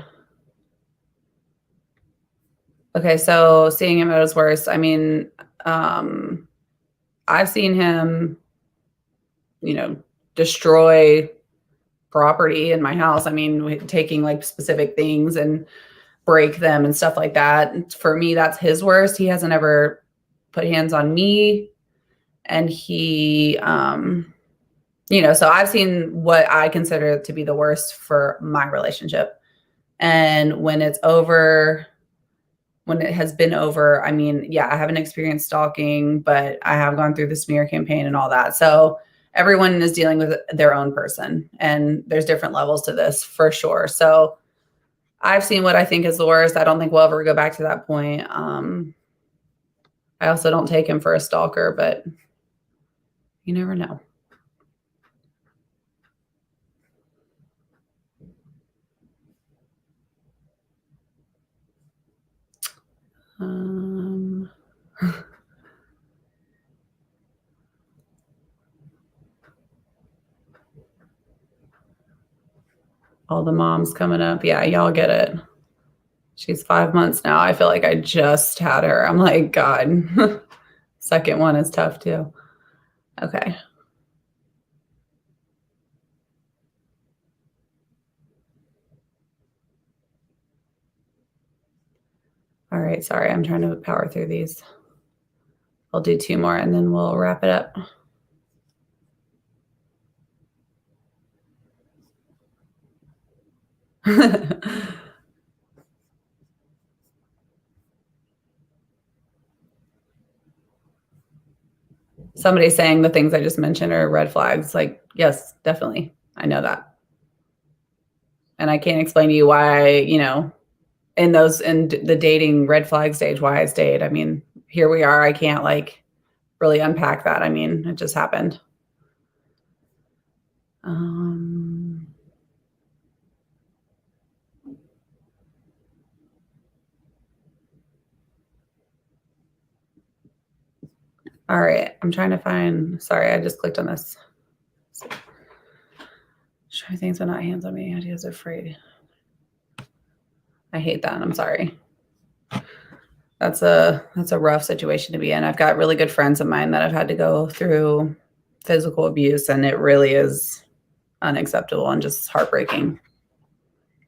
[SPEAKER 2] Okay, so seeing him at his worst. I mean, I've seen him, destroy property in my house. I mean, taking like specific things and break them and stuff like that. For me, that's his worst. He hasn't ever put hands on me. And he, so I've seen what I consider to be the worst for my relationship. And when it's over, when it has been over, I mean, yeah, I haven't experienced stalking, but I have gone through the smear campaign and all that. So everyone is dealing with their own person, and there's different levels to this for sure. So I've seen what I think is the worst. I don't think we'll ever go back to that point. I also don't take him for a stalker, but you never know. All the moms coming up. Yeah, y'all get it. She's 5 months now. I feel like I just had her. I'm like, God. Second one is tough too. Okay. All right. Sorry, I'm trying to power through these. I'll do 2 more and then we'll wrap it up. Somebody saying the things I just mentioned are red flags. Like, yes, definitely. I know that. And I can't explain to you why, you know, in the dating red flag stage, why I stayed. I mean, here we are. I can't like really unpack that. I mean, it just happened. All right, I'm trying to find, sorry, I just clicked on this. Try things but not hands on me. Ideas are afraid. I hate that. I'm sorry. That's a rough situation to be in. I've got really good friends of mine that have had to go through physical abuse, and it really is unacceptable and just heartbreaking.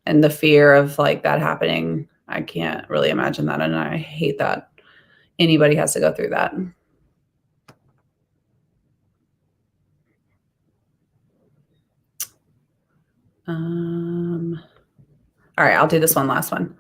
[SPEAKER 2] And the fear of like that happening, I can't really imagine that. And I hate that anybody has to go through that. All right, I'll do this one last one.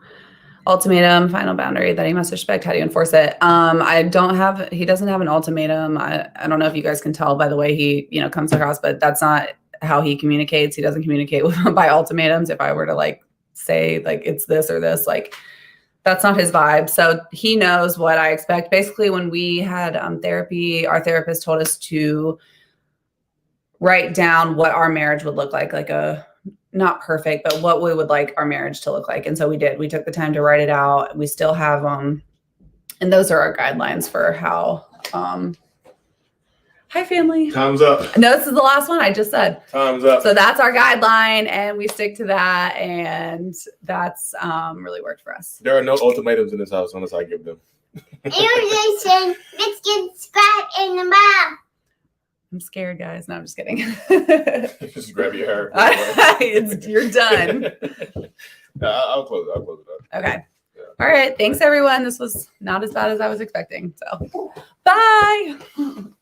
[SPEAKER 2] Ultimatum, final boundary that he must respect. How do you enforce it? He doesn't have an ultimatum. I don't know if you guys can tell by the way he, you know, comes across, but that's not how he communicates. He doesn't communicate by ultimatums. If I were to like say like it's this or this, like that's not his vibe. So he knows what I expect. Basically, when we had therapy, our therapist told us to write down what our marriage would look like a not perfect, but what we would like our marriage to look like. And so we did. We took the time to write it out. We still have and those are our guidelines for how hi family.
[SPEAKER 1] Time's up.
[SPEAKER 2] No, this is the last one I just said.
[SPEAKER 1] Time's up.
[SPEAKER 2] So that's our guideline and we stick to that, and that's really worked for us.
[SPEAKER 1] There are no ultimatums in this house unless I give them.
[SPEAKER 3] Listen, let's get spat in the mouth.
[SPEAKER 2] I'm scared, guys. No, I'm just kidding.
[SPEAKER 1] Just grab your hair.
[SPEAKER 2] You're done.
[SPEAKER 1] I'll close it. I'll close it up.
[SPEAKER 2] Okay.
[SPEAKER 1] Yeah.
[SPEAKER 2] All right. Thanks, everyone. This was not as bad as I was expecting. So, bye.
[SPEAKER 3] And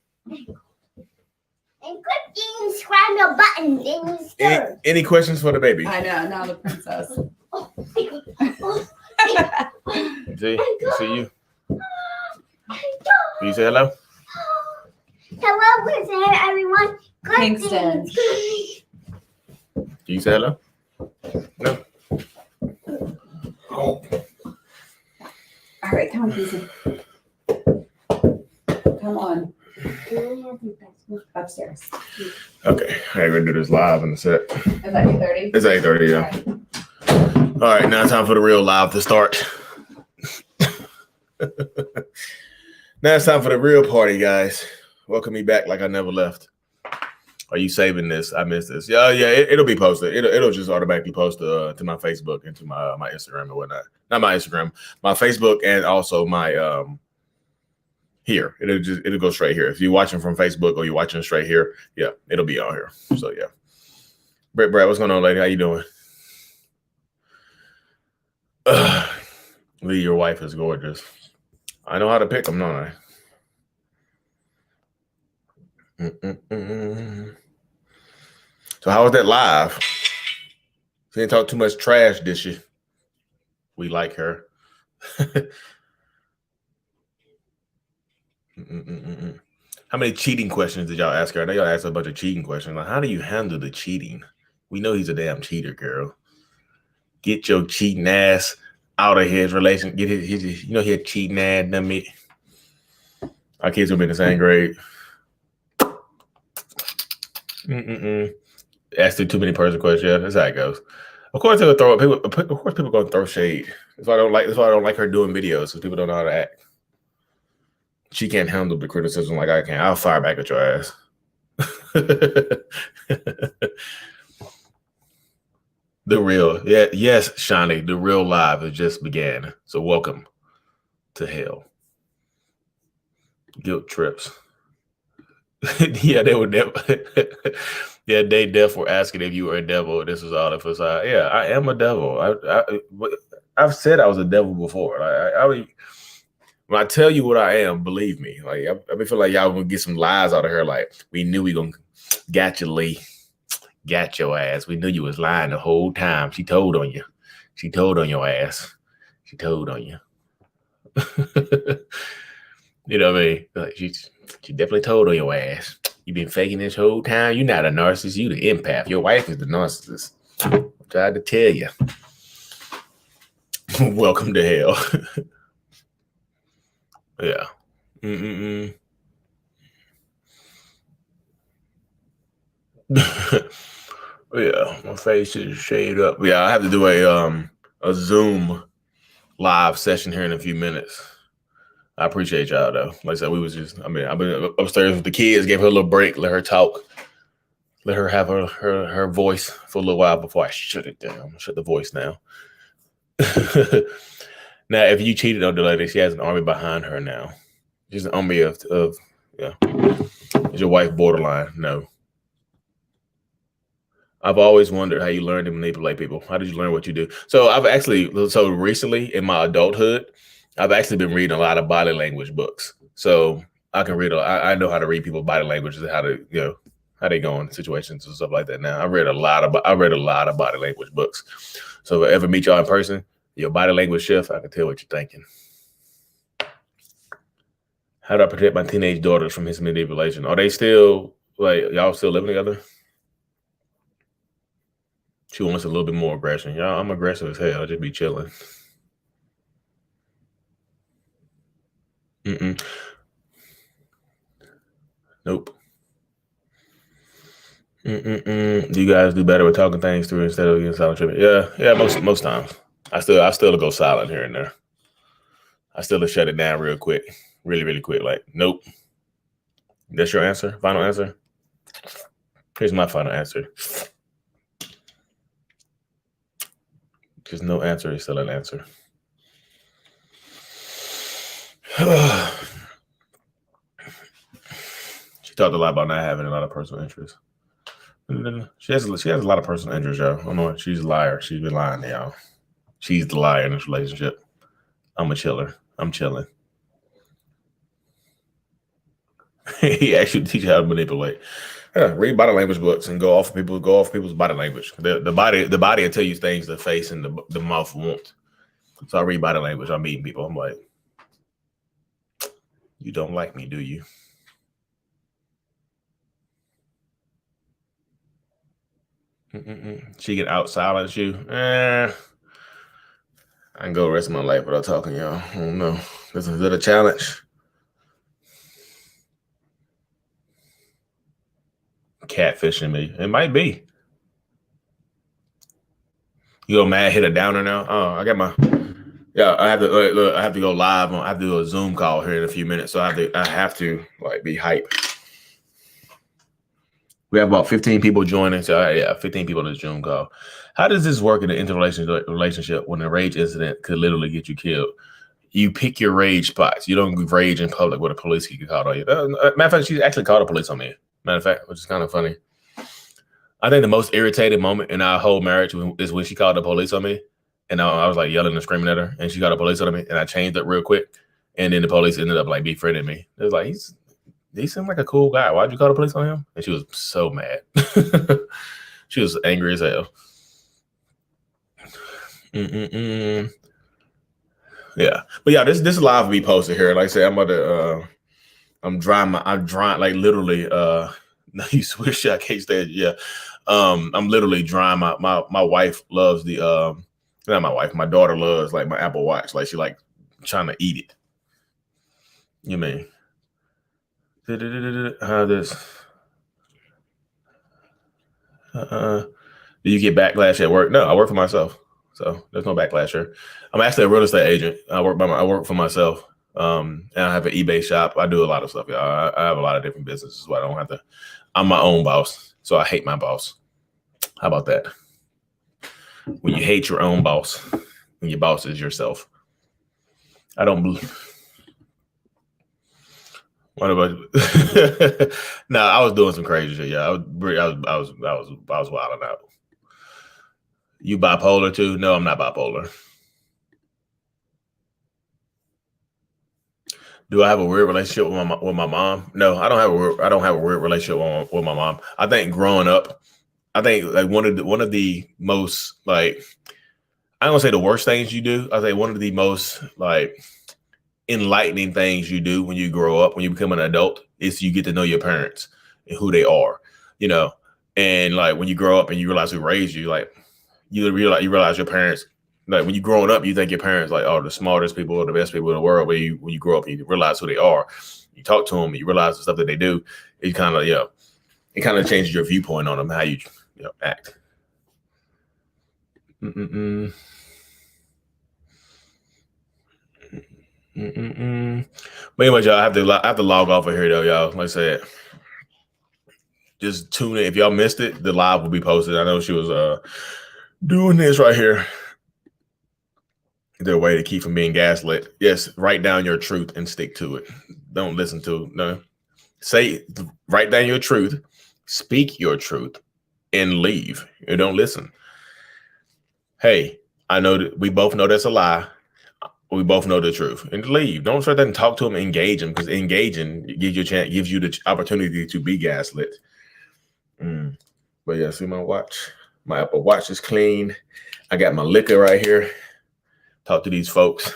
[SPEAKER 3] click the subscribe button. Then you start.
[SPEAKER 1] Any questions for the baby?
[SPEAKER 2] I know. Now the princess.
[SPEAKER 3] Oh my God. Oh,
[SPEAKER 1] See you. Can you say hello?
[SPEAKER 3] hello, everyone.
[SPEAKER 2] Kingston.
[SPEAKER 1] Can you say hello? No. Oh.
[SPEAKER 2] All right. Come on, Casey. Come on. Upstairs.
[SPEAKER 1] Okay. I'm going to do this live in a sec.
[SPEAKER 2] Is that 8:30?
[SPEAKER 1] It's 8:30, yeah. All right. Now time for the real live to start. Now it's time for the real party, guys. Welcome me back like I never left. Are you saving this? I missed this. Yeah, it'll be posted. It'll just automatically post to my Facebook and to my Instagram or whatnot. Not my Instagram, my Facebook, and also my here. It'll go straight here. If you're watching from Facebook or you're watching straight here, yeah, it'll be on here. So yeah. Brett, what's going on, lady? How you doing? Lee, your wife is gorgeous. I know how to pick them, don't I? So how was that live? She didn't talk too much trash, did she? We like her. How many cheating questions did y'all ask her? I know y'all asked a bunch of cheating questions. Like, how do you handle the cheating? We know he's a damn cheater, girl. Get your cheating ass out of his relation. Get his you know, he a cheating ass dummy. Our kids will be in the same grade. Ask too many person questions. Yeah, that's how it goes. Of course, they'll throw people. Of course, people gonna throw shade. That's why I don't like her doing videos, because people don't know how to act. She can't handle the criticism like I can. I'll fire back at your ass. The real, yes, Shani. The real live has just began. So welcome to hell. Guilt trips. Yeah, they were never. Yeah, they deaf were asking if you were a devil. This was all a facade. Yeah, I am a devil. I've said I was a devil before. When I tell you what I am, believe me. Like I feel like y'all gonna get some lies out of her. Like, we knew we gonna got you, Lee. Got your ass. We knew you was lying the whole time. She told on you. She told on your ass. She told on you. You know what I mean? Like, she definitely told on your ass. You been faking this whole time. You're not a narcissist. You the empath. Your wife is the narcissist. I tried to tell you. Welcome to hell. Yeah. Yeah, my face is shaved up. Yeah, I have to do a Zoom live session here in a few minutes. I appreciate y'all though. Like I said, I've been upstairs with the kids, gave her a little break, let her talk, let her have her voice for a little while before I shut it down. Shut the voice now. Now, if you cheated on the lady, she has an army behind her now. She's an army of yeah. Is your wife borderline? No. I've always wondered how you learn to manipulate people. How did you learn what you do? So recently in my adulthood, I've actually been reading a lot of body language books. So I can read. I know how to read people's body language and how to, how they go in situations and stuff like that. Now I read a lot of body language books. So if I ever meet y'all in person, your body language shift, I can tell what you're thinking. How do I protect my teenage daughters from his manipulation? Are they still y'all still living together? She wants a little bit more aggression. Y'all, I'm aggressive as hell. I just be chilling. Nope. Do you guys do better with talking things through instead of getting silent treatment? Yeah. Most times, I still go silent here and there. I still shut it down real quick, really quick. Like, nope. That's your answer. Final answer. Here's my final answer. Because no answer is still an answer. She talked a lot about not having a lot of personal interests. She has a lot of personal interests, y'all. I don't know. She's a liar. She's been lying to y'all. She's the liar in this relationship. I'm a chiller. I'm chilling. He actually teach you how to manipulate. Yeah, read body language books and go off people's body language. The body will tell you things the face and the mouth won't. So I read body language. I'm meeting people. I'm like, you don't like me, do you? She can out silence you. I can go the rest of my life without talking, y'all. I don't know. Is it a challenge? Catfishing me. It might be. You go mad, hit a downer now. Oh, I got I have to go live. I have to do a Zoom call here in a few minutes. So I have to be hype. We have about 15 people joining. So 15 people in the Zoom call. How does this work in an interrelationship when a rage incident could literally get you killed? You pick your rage spots. You don't rage in public where the police can get caught on you. Matter of fact, she actually called the police on me. Matter of fact, which is kind of funny. I think the most irritated moment in our whole marriage is when she called the police on me. And I was like yelling and screaming at her. And she called the police on me. And I changed it real quick. And then the police ended up befriending me. It was like, he seemed like a cool guy. Why'd you call the police on him? And she was so mad. She was angry as hell. Yeah. But yeah, this live will be posted here. Like I said, I'm about to I'm drying like literally no, you switch I can't stand yeah. I'm literally drying my wife loves the not my wife, my daughter loves like my Apple Watch. Like she like trying to eat it. You mean how this do you get backlash at work? No, I work for myself. So there's no backlash here. I'm actually a real estate agent. I work for myself. And I have an eBay shop. I do a lot of stuff. Yeah, I have a lot of different businesses, so I don't have to. I'm my own boss, so I hate my boss. How about that? When you hate your own boss, when your boss is yourself. I don't believe. What about? No, I was doing some crazy shit. Yeah, I was wilding out. You bipolar too? No, I'm not bipolar. Do I have a weird relationship with my mom? No, I don't have a weird relationship with my mom. I think growing up, I think like one of the most like I don't want to say the worst things you do. I think one of the most like enlightening things you do when you grow up, when you become an adult, is you get to know your parents and who they are, you know. And like when you grow up and you realize who raised you, like you realize your parents. Like when you're growing up, you think your parents like the smartest people or the best people in the world. But when you grow up, you realize who they are. You talk to them, you realize the stuff that they do. It kind of it kind of changes your viewpoint on them, how you act. Mm-mm-mm. Mm-mm-mm. But anyway, y'all, I have to log off of here though, y'all. Like I said, just tune in. If y'all missed it, the live will be posted. I know she was doing this right here. Their way to keep from being gaslit. Yes, write down your truth and stick to it. Don't listen to no. Write down your truth, speak your truth, and leave. You don't listen. Hey, I know that we both know that's a lie. We both know the truth, and leave. Don't start that and talk to them. Engage them, because engaging gives you a chance, gives you the opportunity to be gaslit. But yeah, see my watch. My Apple Watch is clean. I got my liquor right here. Talk to these folks.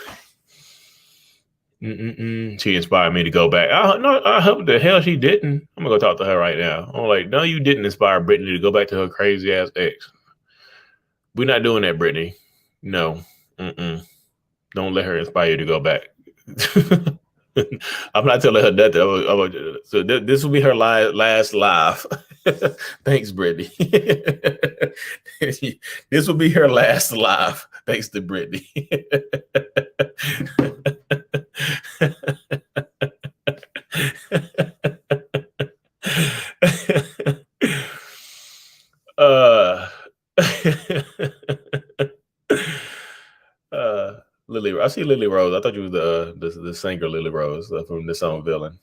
[SPEAKER 1] She inspired me to go back. No, I hope the hell she didn't. I'm gonna go talk to her right now. I'm like, no, you didn't inspire Brittany to go back to her crazy ass ex. We're not doing that, Brittany. No. Don't let her inspire you to go back. I'm not telling her that. So this will be her last live. Thanks, Brittany. This will be her last live. Thanks to Brittany. Lily, I see Lily Rose. I thought you was the singer Lily Rose from the song Villain.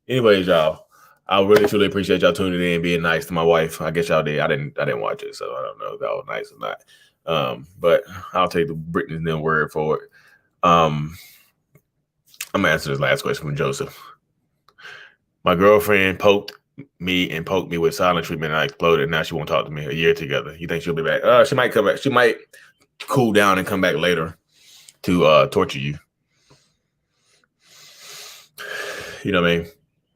[SPEAKER 1] Anyways, y'all, I really truly appreciate y'all tuning in and being nice to my wife. I guess y'all did. I didn't watch it, so I don't know if that was nice or not. But I'll take the Brittany's word for it. I'm gonna answer this last question from Joseph. My girlfriend poked me with silent treatment, and I exploded. Now she won't talk to me. A year together. You think she'll be back? She might come back. She might cool down and come back later to torture you. You know what I mean?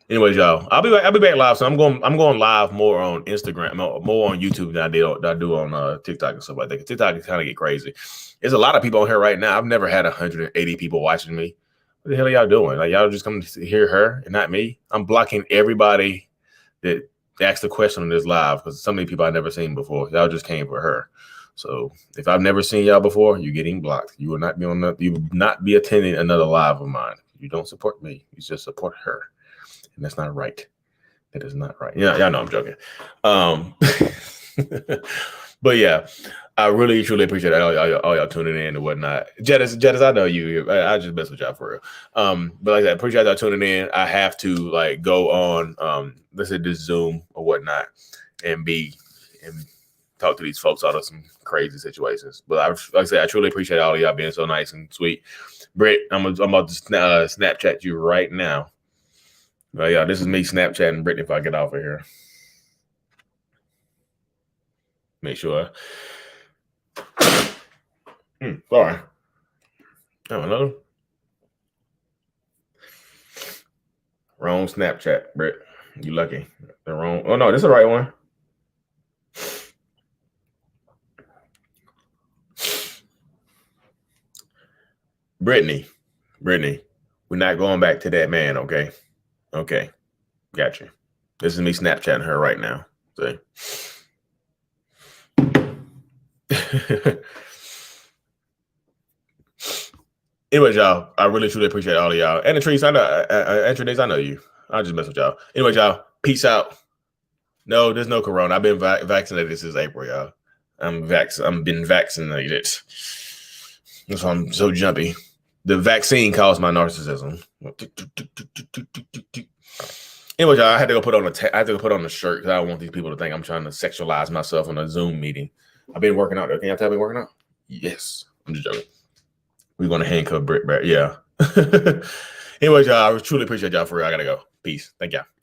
[SPEAKER 1] Anyways, y'all, I'll be back live. So I'm going live more on Instagram, more on YouTube than I do on TikTok and stuff like that. TikTok is kind of get crazy. There's a lot of people on here right now. I've never had 180 people watching me. What the hell are y'all doing? Like, y'all just come to hear her and not me? I'm blocking everybody that asked a question on this live, because so many people I've never seen before. Y'all just came for her. So if I've never seen y'all before, you're getting blocked. You will not be attending another live of mine. You don't support me. You just support her. And that's not right. That is not right. Yeah, y'all know I'm joking. But yeah, I really truly appreciate all y'all tuning in and whatnot. Jettis, I know you. I just mess with y'all for real. But like I said, appreciate y'all tuning in. I have to like go on let's say this Zoom or whatnot and talk to these folks out of some crazy situations. But like I said, I truly appreciate all of y'all being so nice and sweet. Britt, I'm about to Snapchat you right now. Well, yeah, this is me Snapchatting Brittany if I get off of here. Make sure. Sorry. Oh, another. Wrong Snapchat, Britt. You lucky. The wrong. Oh no, this is the right one. Brittany, we're not going back to that man, okay? Okay, got you. This is me Snapchatting her right now. See? Anyways, y'all, I really truly appreciate all of y'all. And Trace, I know, I know you. I'll just mess with y'all. Anyways, y'all, peace out. No, there's no corona. I've been vaccinated since April, y'all. I'm been vaccinated. That's why I'm so jumpy. The vaccine caused my narcissism. Anyway, y'all, I had to go put on a shirt because I don't want these people to think I'm trying to sexualize myself in a Zoom meeting. I've been working out. Can y'all tell me working out? Yes. I'm just joking. We're gonna handcuff Britt back. Yeah. Anyways, y'all, I truly appreciate y'all for real. I gotta go. Peace. Thank y'all.